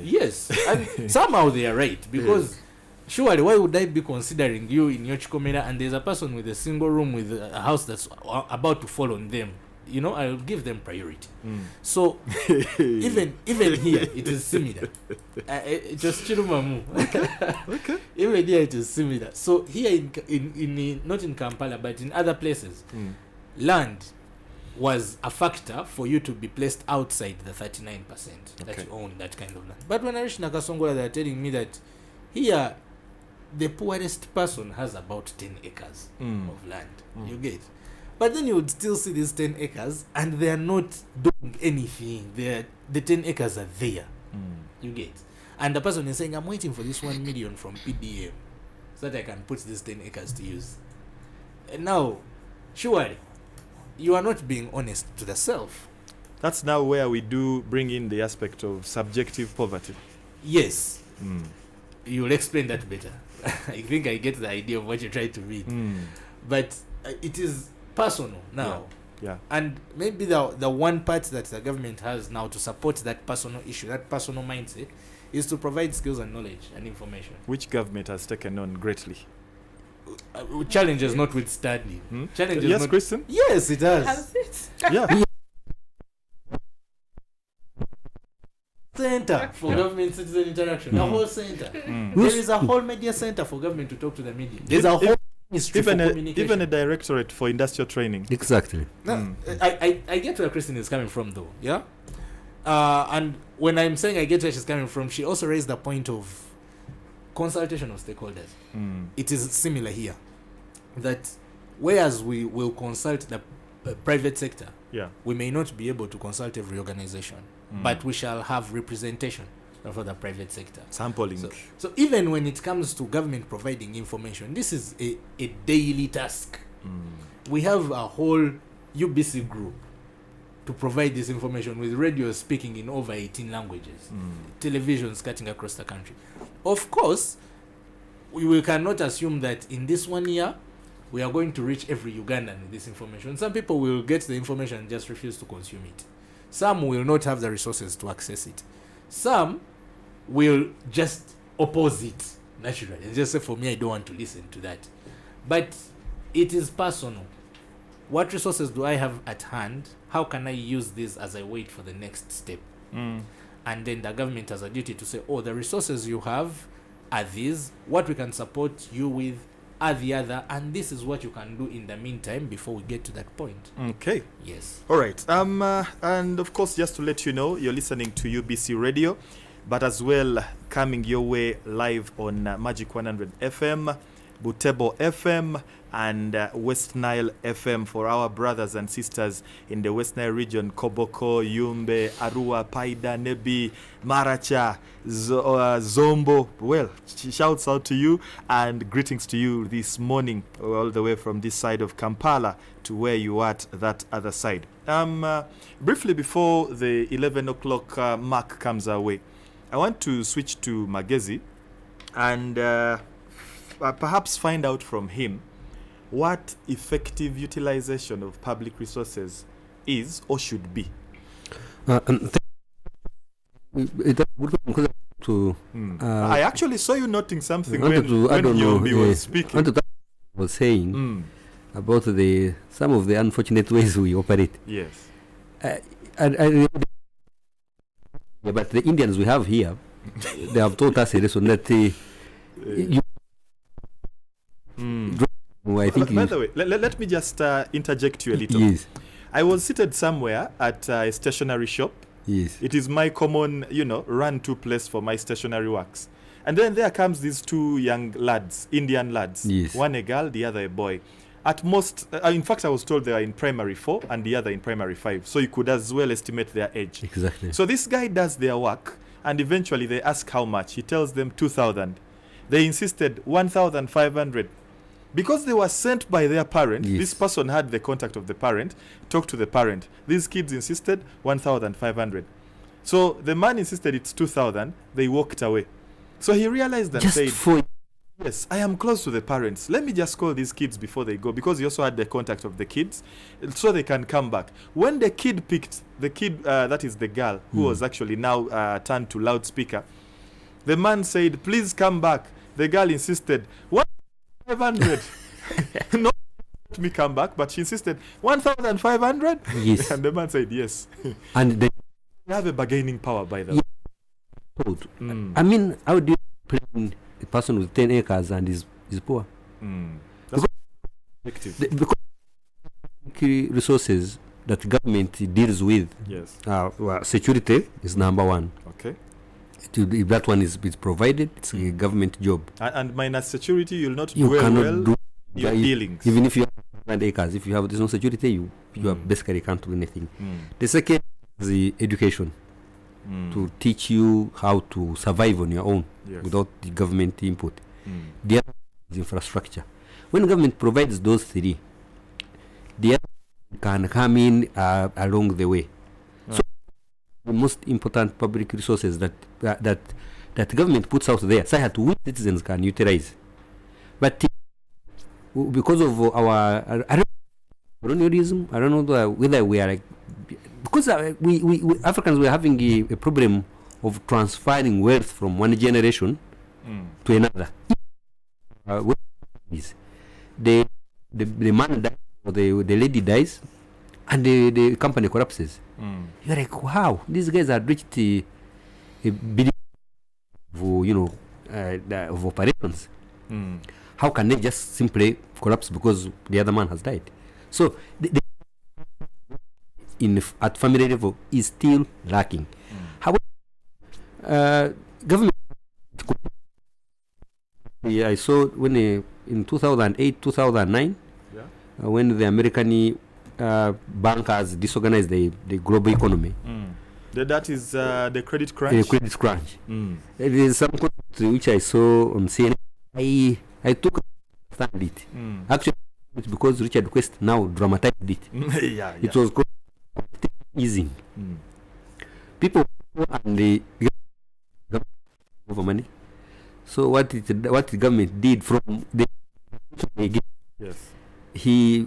Yes. And somehow they are right, because surely why would I be considering you in your Chikomera and there's a person with a single room with a house that's about to fall on them I'll give them priority. So even here it is similar. Just Chirumamu. Okay. Even here it is similar. So here in not in Kampala but in other places, land was a factor for you to be placed outside the 39% that you own that kind of land. But when I reached Nakasongola, they're telling me that here the poorest person has about 10 acres of land. You get? But then you would still see these 10 acres and they are not doing anything. The 10 acres are there. You get? And the person is saying, I'm waiting for this 1 million from PDM so that I can put these 10 acres to use. And now, surely, you are not being honest to the self. That's now where we do bring in the aspect of subjective poverty. Yes. You will explain that better. I think I get the idea of what you're trying to mean. But it is personal now. Yeah. And maybe the one part that the government has now to support that personal issue, that personal mindset, is to provide skills and knowledge and information. Which government has taken on greatly. Challenges notwithstanding. Yes, Kristen? Yes, it has. Has it? Yeah. Center for government citizen interaction. A whole center. There is a whole media center for government to talk to the media. There's a whole ministry for communication. Even a directorate for industrial training. Exactly. I get where Kristen is coming from, though. Yeah. And when I'm saying I get where she's coming from, she also raised the point of consultation of stakeholders. It is similar here. That whereas we will consult the private sector, we may not be able to consult every organization, but we shall have representation for the private sector. Sampling. So even when it comes to government providing information, this is a daily task. We have a whole UBC group to provide this information, with radio speaking in over 18 languages, televisions cutting across the country. Of course, we cannot assume that in this 1 year, we are going to reach every Ugandan with this information. Some people will get the information and just refuse to consume it. Some will not have the resources to access it. Some will just oppose it naturally and just say, for me, I don't want to listen to that. But it is personal. What resources do I have at hand? How can I use this as I wait for the next step? And then the government has a duty to say, the resources you have are these. What we can support you with are the other. And this is what you can do in the meantime before we get to that point. Okay. Yes. All right. And of course, just to let you know, you're listening to UBC Radio, but as well coming your way live on Magic 100 FM, Butebo FM, and West Nile FM for our brothers and sisters in the West Nile region: Koboko, Yumbe, Arua, Paida, Nebi, Maracha, Zombo. Well, shouts out to you and greetings to you this morning, all the way from this side of Kampala to where you are at that other side. Briefly before the 11 o'clock mark comes our way, I want to switch to Magezi and perhaps find out from him what effective utilization of public resources is or should be. I actually saw you noting something when Yombi was speaking. Was saying about some of the unfortunate ways we operate. Yes. But the Indians we have here, they have taught us a lesson that I think. By the way, let me just interject you a little. Yes. I was seated somewhere at a stationery shop. Yes. It is my common, run-to place for my stationery works. And then there comes these two young lads, Indian lads. Yes. One a girl, the other a boy. At most, in fact, I was told they are in primary 4 and the other in primary 5. So you could as well estimate their age. Exactly. So this guy does their work and eventually they ask how much. He tells them 2,000. They insisted 1,500. Because they were sent by their parent, yes. This person had the contact of the parent, talked to the parent. These kids insisted 1,500. So the man insisted it's 2,000. They walked away. So he realized and said, yes, I am close to the parents. Let me just call these kids before they go, because he also had the contact of the kids, so they can come back. When the kid picked, that is the girl, who was actually now turned to loudspeaker, the man said, please come back. The girl insisted, 1,500. No, let me come back, but she insisted 1,500. Yes. And the man said yes. And they You have a bargaining power, by the way. told. I mean, how do you explain a person with 10 acres and is poor? That's effective. Because resources that the government deals with, Yes. well, security is number one. Okay. If that one is provided, it's a government job. And minus security, you'll not You do cannot well do your if- dealings. Even if you have 100 acres, if you have there's no security, you are basically can't do anything. The second is the education, to teach you how to survive on your own Yes. without the government input. The other is infrastructure. When the government provides those three, the other can come in along the way. So the most important public resources that government puts out there, so that we citizens can utilize. But because of our colonialism, I don't know whether we are like, because we Africans were having a problem of transferring wealth from one generation to another. The man dies or the lady dies, and the company collapses. You're like, wow, these guys are reached a billion of operations. How can they just simply collapse because the other man has died? So at family level is still lacking. However, government, I saw when in 2008, 2009, when the American bankers disorganized the global economy. That is the credit crunch. The credit crunch. There is some concept which I saw on CNN. I took it. Actually, it's because Richard Quest now dramatized it. It was called easing. People and the over money. So what the government did from the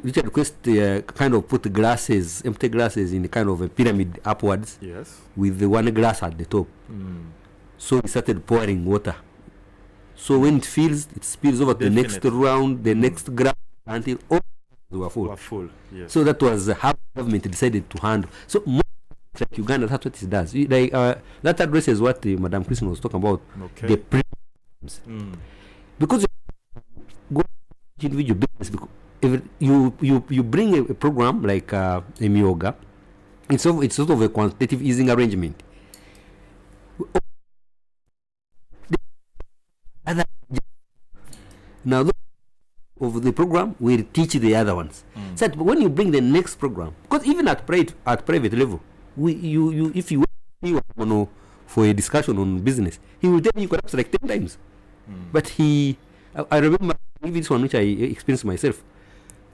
Richard Quest kind of put empty glasses in a kind of a pyramid upwards. Yes. With the one glass at the top. So he started pouring water. So when it spills over the next round, the next glass, until all were full. Yes. So that was how the government decided to handle. So like Uganda, that's what it does. That addresses what Madam Christine was talking about. Okay. The programs. Because you go to individual business, because if you bring a program like a Myoga, it's sort of a quantitative easing arrangement. Now, of the program will teach the other ones. So that when you bring the next program, because even at private level, if you for a discussion on business, he will tell you collapse like 10 times. But I remember this one which I experienced myself.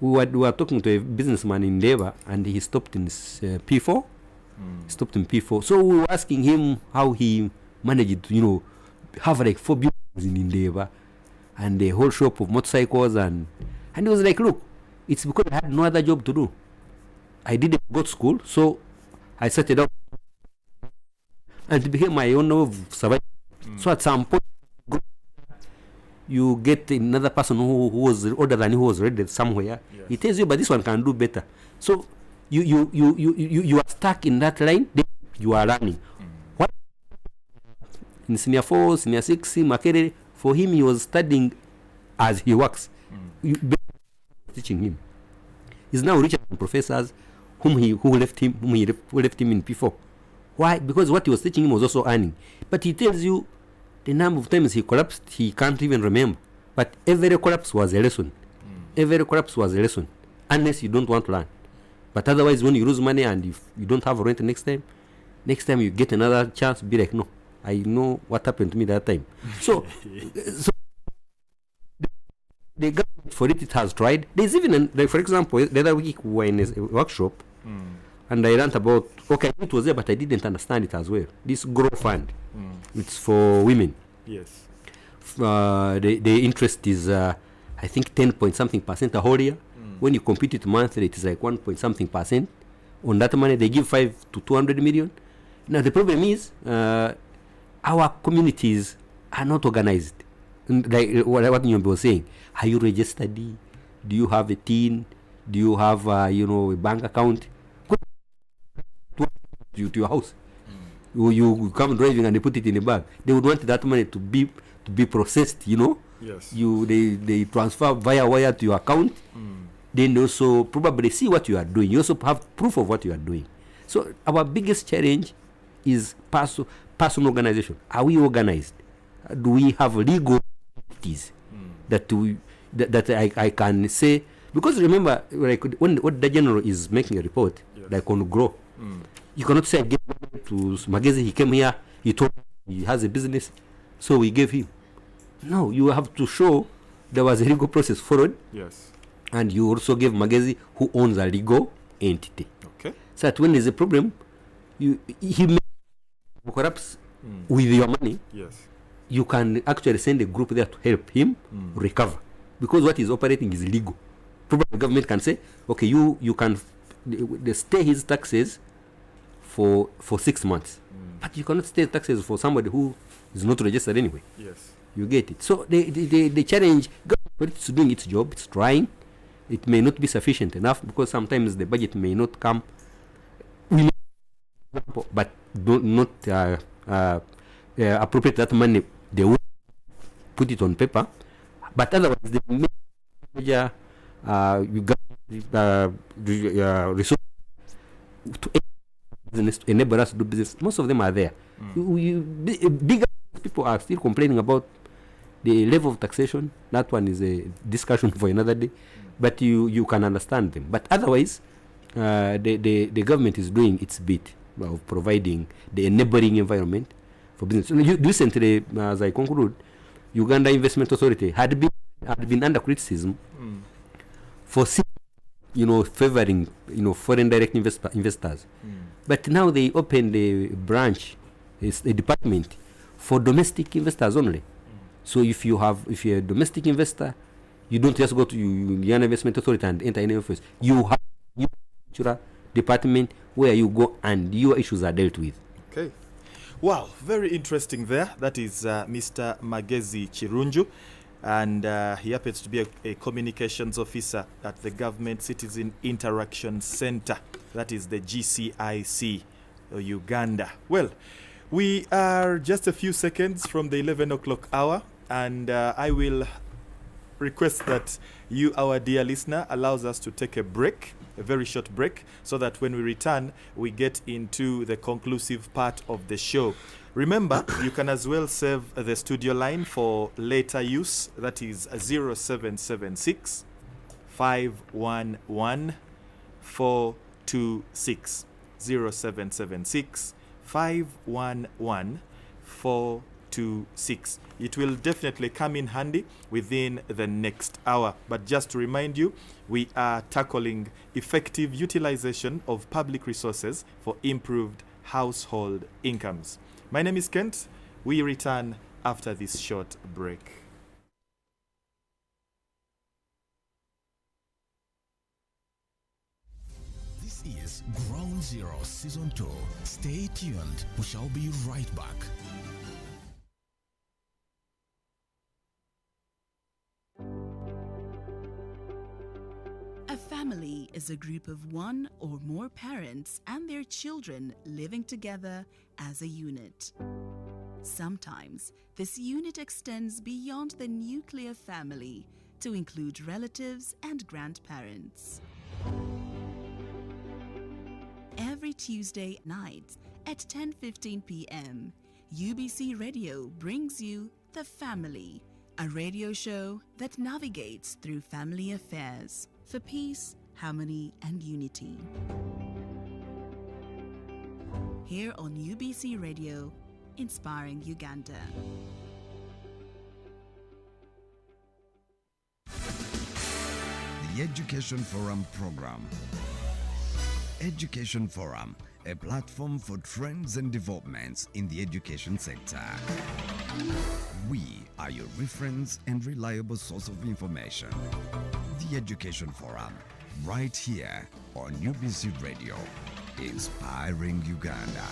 We were talking to a businessman in Labour, and he stopped in P4. Stopped in P4. So we were asking him how he managed to, have like 4 buildings in Labour and a whole shop of motorcycles, and he was like, look, it's because I had no other job to do. I didn't go to school, so I set it up, and it became my own way of surviving. So at some point, you get another person who was older than you, who was ready somewhere. Yes. He tells you, but this one can do better. So you are stuck in that line. Then you are running. What in senior 4, senior 6, Makerere, for him, he was studying as he works. Teaching him. He's now richer than professors who left him in P4. Why? Because what he was teaching him was also earning. But he tells you the number of times he collapsed, he can't even remember. But every collapse was a lesson. Every collapse was a lesson, unless you don't want to learn. But otherwise, when you lose money and if you don't have rent next time you get another chance, be like, no, I know what happened to me that time. So the government for it has tried. There's even, for example, the other week we were in a workshop, and I learned about, okay, it was there, but I didn't understand it as well. This Grow Fund, it's for women. Yes. The interest is, I think, 10% a whole year. When you compute it monthly, it is like 1% on that money. They give 5 to 200 million. Now the problem is, our communities are not organized. Like what Nyombe was saying, are you registered? Do you have a TIN? Do you have, a bank account? To your house. You come driving and they put it in a bag. They would want that money to be processed, Yes. They transfer via wire to your account. Then they also probably see what you are doing. You also have proof of what you are doing. So our biggest challenge is personal organization. Are we organized? Do we have legal entities that I can say? Because remember, like when the general is making a report, like on grow, you cannot say I gave money to Magezi. He came here. He told he has a business, so we gave him. No, you have to show there was a legal process followed. Yes. And you also gave Magezi, who owns a legal entity. Okay. So that when there's a problem, he may corrupts with your money. Yes. You can actually send a group there to help him recover, because what he's operating is illegal. Probably the government can say, okay, you can they stay his taxes for 6 months, but you cannot stay taxes for somebody who is not registered anyway. Yes. You get it. So the challenge, government is doing its job. It's trying. It may not be sufficient enough because sometimes the budget may not come. But not appropriate that money. They will put it on paper. But otherwise, the major resources to business, to enable us to do business, most of them are there. Bigger people are still complaining about the level of taxation. That one is a discussion for another day. But you can understand them. But otherwise, the government is doing its bit of providing the enabling environment for business. Recently, as I conclude, Uganda Investment Authority had been under criticism for favoring foreign direct investors. But now they opened a branch, a department for domestic investors only. So if you're a domestic investor, you don't just go to Uganda Investment Authority and enter any office. You have a department where you go and your issues are dealt with. Okay. Wow, very interesting there. That is Mr. Magezi Chirunju, and he happens to be a communications officer at the Government Citizen Interaction Center. That is the GCIC, Uganda. Well, we are just a few seconds from the 11 o'clock hour, and I will request that you, our dear listener, allows us to take a break, a very short break, so that when we return, we get into the conclusive part of the show. Remember, you can as well save the studio line for later use. That is 0776 511 426. 0776 511 426. It will definitely come in handy within the next hour. But just to remind you, we are tackling effective utilization of public resources for improved household incomes. My name is Kent. We return after this short break. This is Ground Zero Season 2. Stay tuned. We shall be right back. A family is a group of one or more parents and their children living together as a unit. Sometimes this unit extends beyond the nuclear family to include relatives and grandparents. Every Tuesday night at 10:15 p.m., UBC Radio brings you The Family, a radio show that navigates through family affairs for peace, harmony, and unity. Here on UBC Radio, inspiring Uganda. The Education Forum program. Education Forum, a platform for trends and developments in the education sector. We are your reference and reliable source of information. The Education Forum, right here on UBC Radio, inspiring Uganda.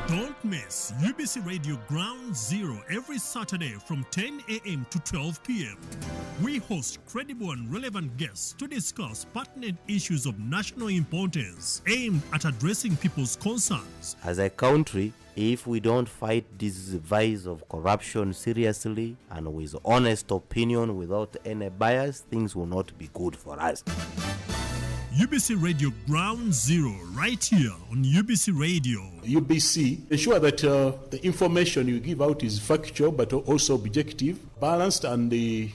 Don't Don't miss UBC Radio Ground Zero every Saturday from 10 a.m. to 12 p.m. We host credible and relevant guests to discuss pertinent issues of national importance aimed at addressing people's concerns. As a country, if we don't fight this vice of corruption seriously and with honest opinion without any bias, things will not be good for us. UBC Radio Ground Zero, right here on UBC Radio. UBC, ensure that the information you give out is factual but also objective, balanced, and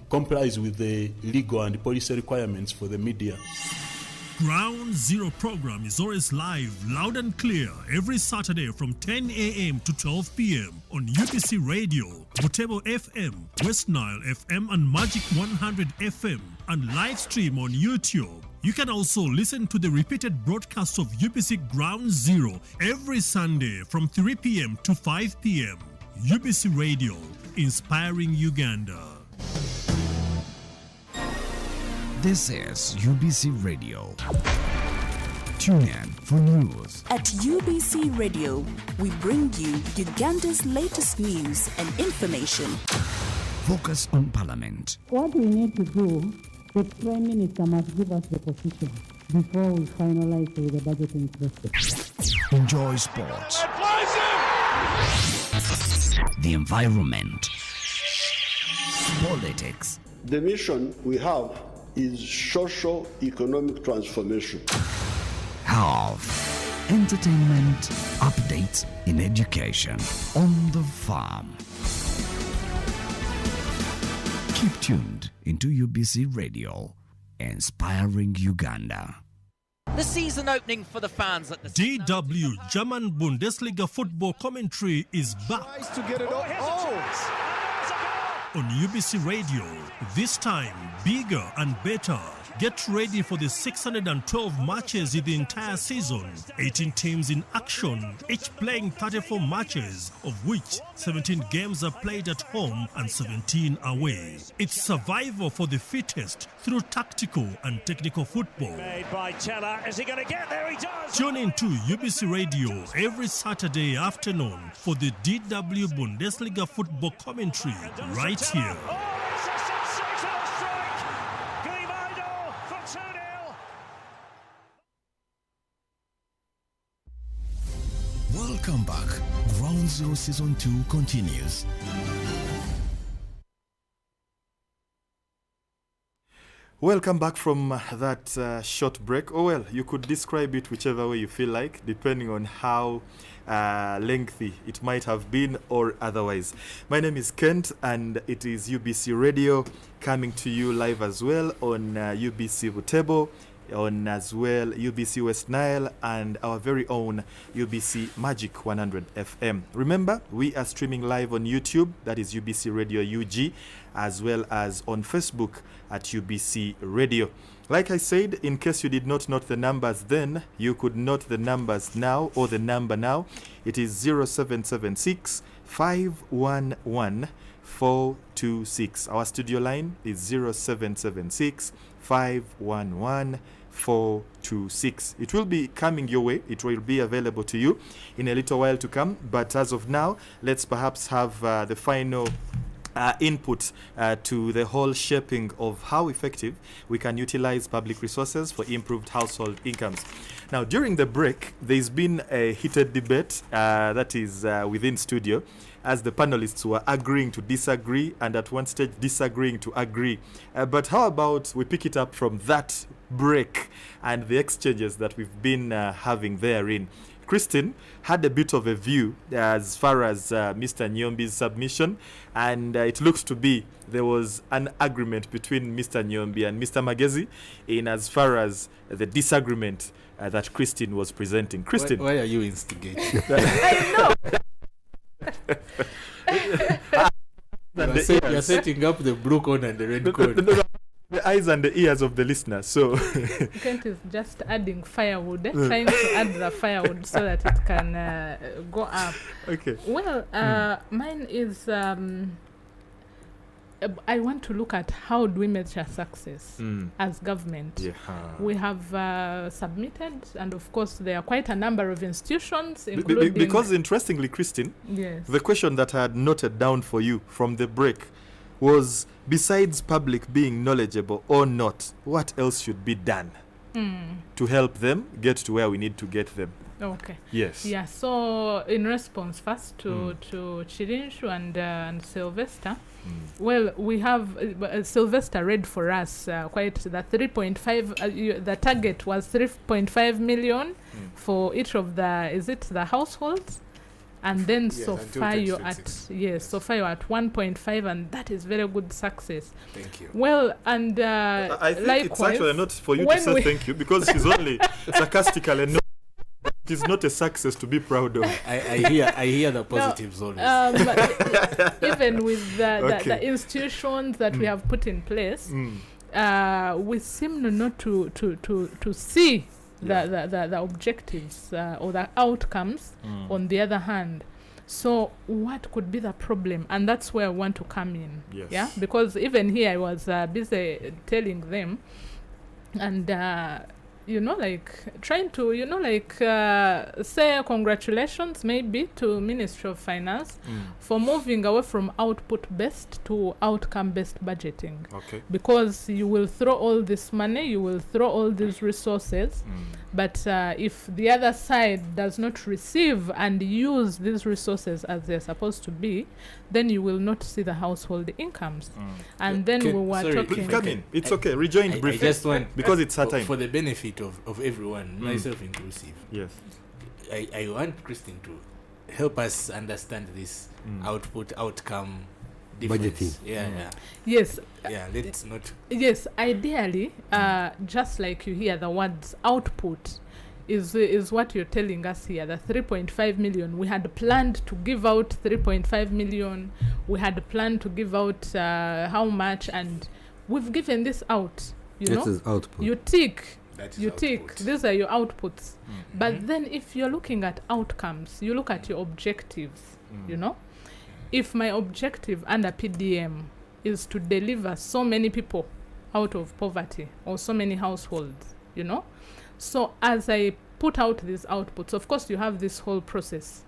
complies with the legal and policy requirements for the media. Ground Zero program is always live, loud and clear, every Saturday from 10 a.m. to 12 p.m. on UBC Radio, Butebo FM, West Nile FM, and Magic 100 FM, and live stream on YouTube. You can also listen to the repeated broadcast of UBC Ground Zero every Sunday from 3 p.m. to 5 p.m. UBC Radio, inspiring Uganda. This is UBC Radio. Tune in for news. At UBC Radio, we bring you Uganda's latest news and information. Focus on Parliament. What we need to do, the Prime Minister must give us the position before we finalize with the budgeting process. Enjoy sports. The environment. Politics. The mission we have is socio-economic transformation. Health. Entertainment. Updates in education. On the farm. Keep tuned into UBC Radio, inspiring Uganda. The season opening for the fans at the DW German Bundesliga football commentary is back to get it on UBC Radio. This time, bigger and better. Get ready for the 612 matches in the entire season. 18 teams in action, each playing 34 matches, of which 17 games are played at home and 17 away. It's survival for the fittest through tactical and technical football. Made by Teller. Is he going to get there? He does. Tune in to UBC Radio every Saturday afternoon for the DW Bundesliga football commentary right here. Welcome back. Ground Zero Season 2 continues. Welcome back from that short break. Oh well, you could describe it whichever way you feel like, depending on how lengthy it might have been or otherwise. My name is Kent and it is UBC Radio coming to you live as well on UBC Butebo, on as well UBC West Nile, and our very own UBC Magic 100 FM. Remember, we are streaming live on YouTube, that is UBC Radio UG, as well as on Facebook at UBC Radio. Like I said, in case you did not note the numbers then, you could note the numbers now, or the number now. It is 0776 511 426. Our studio line is 0776 511 426. It will be coming your way. It will be available to you in a little while to come. But as of now, let's perhaps have the final input to the whole shaping of how effective we can utilize public resources for improved household incomes. Now, during the break, there's been a heated debate that is within studio, as the panelists were agreeing to disagree and at one stage disagreeing to agree. But how about we pick it up from that break and the exchanges that we've been having therein. Christine had a bit of a view as far as Mr. Nyombi's submission, and it looks to be there was an agreement between Mr. Nyombi and Mr. Magezi in as far as the disagreement that Christine was presenting. Christine, why are you instigating? I know. You're setting up the blue cone and the red cone. The eyes and the ears of the listener. So Kent is just adding firewood, trying to add the firewood so that it can go up. Okay. Well, mine is I want to look at how do we measure success as government. Yeah. We have submitted, and of course there are quite a number of institutions, including... Because interestingly, Christine, yes. the question that I had noted down for you from the break was, besides public being knowledgeable or not, what else should be done to help them get to where we need to get them? Okay. Yes. Yeah, so in response first to Chirinshu and Sylvester, well, we have Sylvester read for us quite the 3.5, the target was 3.5 million for each of the households? And then so far you're at, so far you're at 1.5, and that is very good success. Thank you. Well, and I think likewise, it's actually not for you to say thank you, because she's only sarcastical and it is not a success to be proud of. I hear the positives always. Even with the institutions that we have put in place, we seem not to see the objectives or the outcomes on the other hand. So what could be the problem? And that's where I want to come in. Yes. Yeah, because even here I was busy telling them, and trying to say congratulations maybe to Ministry of Finance for moving away from output based to outcome based budgeting. Okay. Because you will throw all this money, you will throw all these resources, but if the other side does not receive and use these resources as they're supposed to be, then you will not see the household incomes. And then we were talking... Come in. It's okay. Rejoin briefly. I just want... because it's her time. For the benefit of everyone, myself inclusive. Yes. I want Christine to help us understand this output-outcome difference. Budgeting. Yeah. Yes. Yeah, let's not... Yes, ideally, just like you hear the words output, is what you're telling us here. The 3.5 million, we had planned to give out 3.5 million. We had planned to give out how much, and we've given this out. This is output. You tick. You tick. These are your outputs. But then if you're looking at outcomes, you look at your objectives, If my objective under PDM is to deliver so many people out of poverty or so many households, So as I put out these outputs, of course you have this whole process,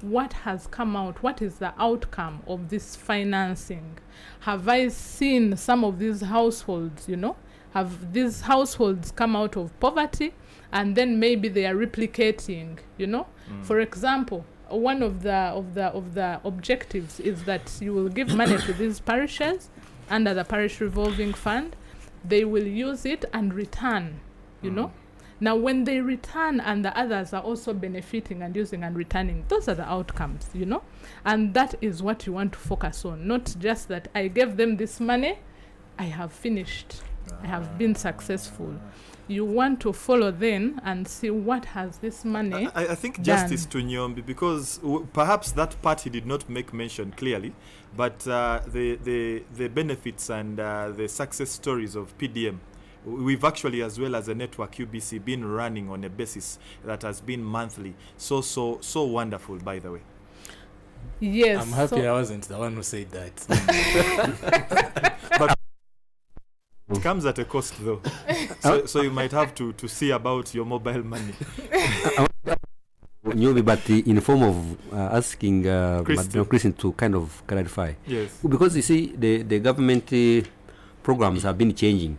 What has come out? What is the outcome of this financing? Have I seen some of these households, Have these households come out of poverty, and then maybe they are replicating, For example, one of the objectives is that you will give money to these parishes under the parish revolving fund. They will use it and return, Now, when they return and the others are also benefiting and using and returning, those are the outcomes, And that is what you want to focus on, not just that I gave them this money, I have finished, I have been successful. You want to follow then and see what has this money I think done. Justice to Nyombi, because perhaps that part he did not make mention clearly, but the benefits and the success stories of PDM, we've actually, as well as a network UBC, been running on a basis that has been monthly. So wonderful, by the way. Yes. I'm happy I wasn't the one who said that. But it comes at a cost, though. So you might have to see about your mobile money. But in form of asking Christine to kind of clarify. Yes. Because you see, the government programs have been changing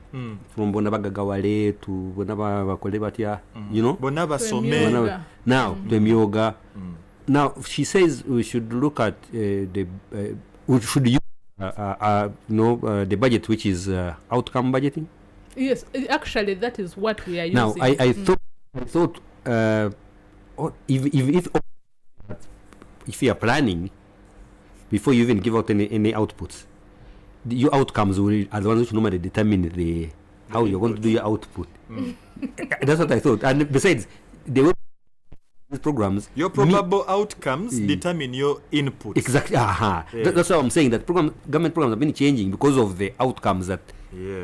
from Bonabaga Gawale to Bonaba Kolebatia, Bonaba Some. Now, to Myoga. Now, she says we should look at we should use the budget, which is outcome budgeting. Yes, actually, that is what we are using. Now, I thought if you are planning before you even give out any outputs, your outcomes are the ones which normally determine how you're going to do your output. That's what I thought. And besides, these programs, your probable outcomes determine your input. Exactly. That's why I'm saying that government programs have been changing because of the outcomes that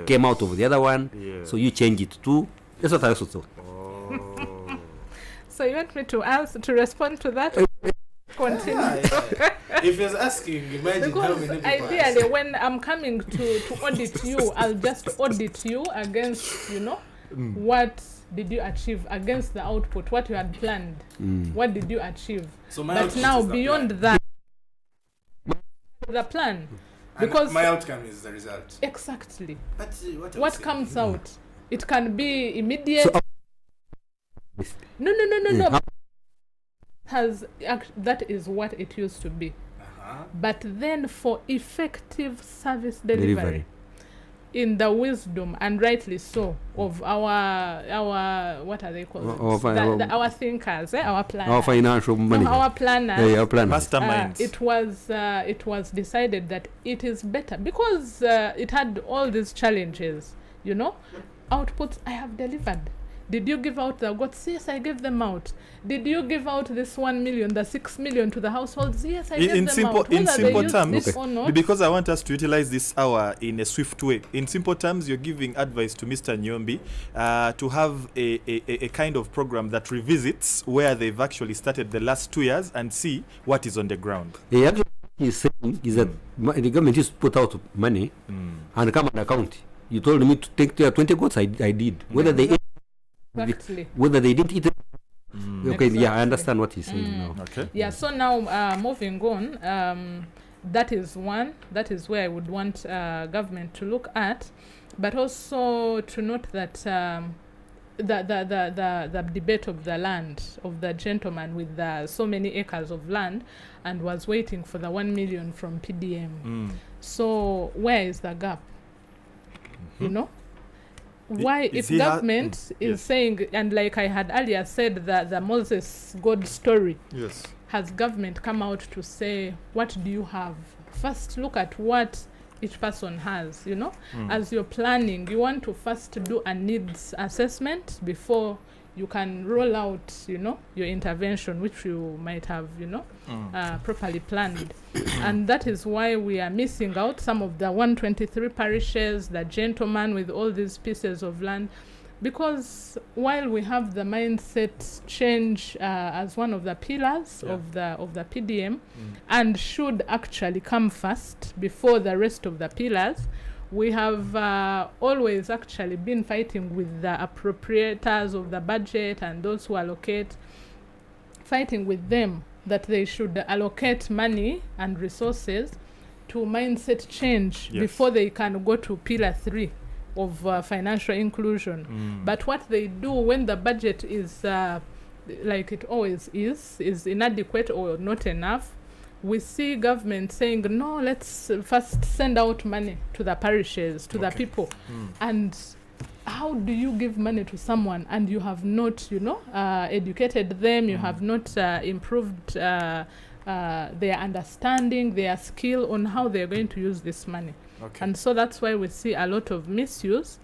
came out of the other one. So you change it too. That's what I also thought. So you want me to respond to that? Continue. If he's asking, imagine how many people ideally, when I'm coming to audit you, I'll just audit you against, what did you achieve against the output, what you had planned. What did you achieve? So my but output now, is the beyond plan. that, the plan. And Because my outcome is the result. Exactly. But what comes out? It can be immediate. No. That is what it used to be. But then for effective service delivery, in the wisdom, and rightly so, of our what are they called? Our thinkers, our planners. Our financial managers. Our planners. Our planners. Masterminds. It was decided that it is better because it had all these challenges, outputs I have delivered. Did you give out the goats? Yes, I gave them out. Did you give out this 1 million, the 6 million to the households? Yes, I gave them out. In simple terms, or not, because I want us to utilize this hour in a swift way. In simple terms, you're giving advice to Mr. Nyombi to have a kind of program that revisits where they've actually started the last 2 years and see what is on the ground. Yeah, actually, what he's saying is that the government just put out money and come and account. You told me to take 20 goats, I did. Whether they ate, whether they didn't eat it. Okay, Exactly. yeah, I understand what he's saying now. Okay. Yeah, so now moving on, that is one. That is where I would want government to look at, but also to note that the debate of the land, of the gentleman with so many acres of land and was waiting for the 1 million from PDM. So where is the gap? Why, if government is saying, and like I had earlier said, the Moses God story, has government come out to say, what do you have? First, look at what each person has, As you're planning, you want to first do a needs assessment before you can roll out, your intervention, which you might have, properly planned. And that is why we are missing out some of the 123 parishes, the gentleman with all these pieces of land, because while we have the mindset change as one of the pillars of the PDM, and should actually come first before the rest of the pillars, we have always actually been fighting with the appropriators of the budget and those who allocate, fighting with them that they should allocate money and resources to mindset change before they can go to pillar 3 of financial inclusion. But what they do when the budget is, like it always is inadequate or not enough, we see government saying, no, let's first send out money to the parishes, to the people. And how do you give money to someone and you have not, educated them, you have not improved their understanding, their skill on how they're going to use this money? And so that's why we see a lot of misuse.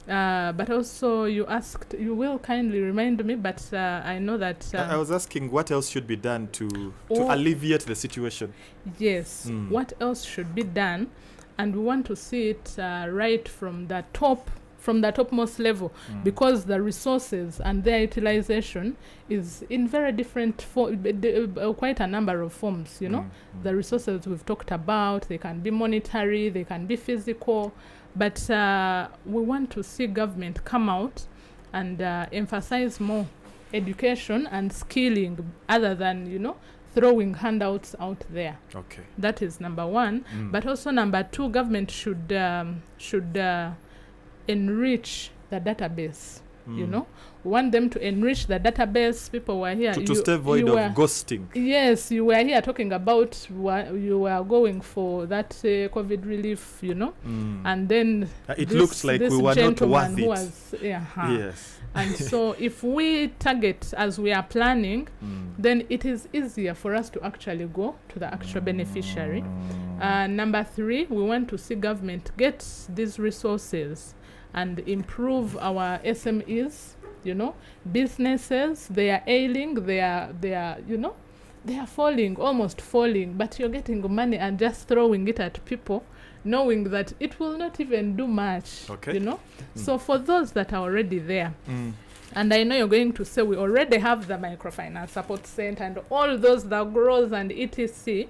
But also you will kindly remind me, but I know that... I was asking what else should be done to alleviate the situation. Yes, what else should be done? And we want to see it right from the topmost level, because the resources and their utilization is in very different quite a number of forms, The resources we've talked about, they can be monetary, they can be physical, but we want to see government come out and emphasize more education and skilling other than, throwing handouts out there. Okay. That is number one. But also number two, government should enrich the database. We want them to enrich the database. People were here to stay void of ghosting. Yes, you were here talking about you were going for that COVID relief, and then it looks like we were not worth it. Yes. And so if we target as we are planning, then it is easier for us to actually go to the actual beneficiary. Number three, we want to see government get these resources and improve our SMEs, businesses. They are ailing, they are falling, almost falling, but you're getting money and just throwing it at people, knowing that it will not even do much, So for those that are already there, And I know you're going to say we already have the microfinance support center and all those, the growth and etc.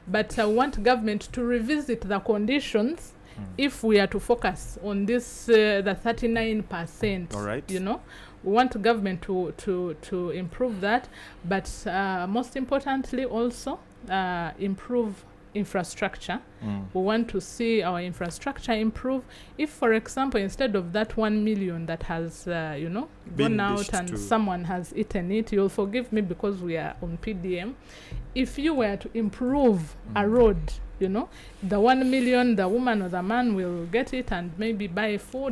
But I want government to revisit the conditions if we are to focus on this, the 39%. All right. You know, we want government to improve that, but most importantly also improve infrastructure. We want to see our infrastructure improve. If, for example, instead of that 1 million that has, gone out and someone has eaten it, you'll forgive me because we are on PDM. If you were to improve a road, the 1 million, the woman or the man will get it and maybe buy food.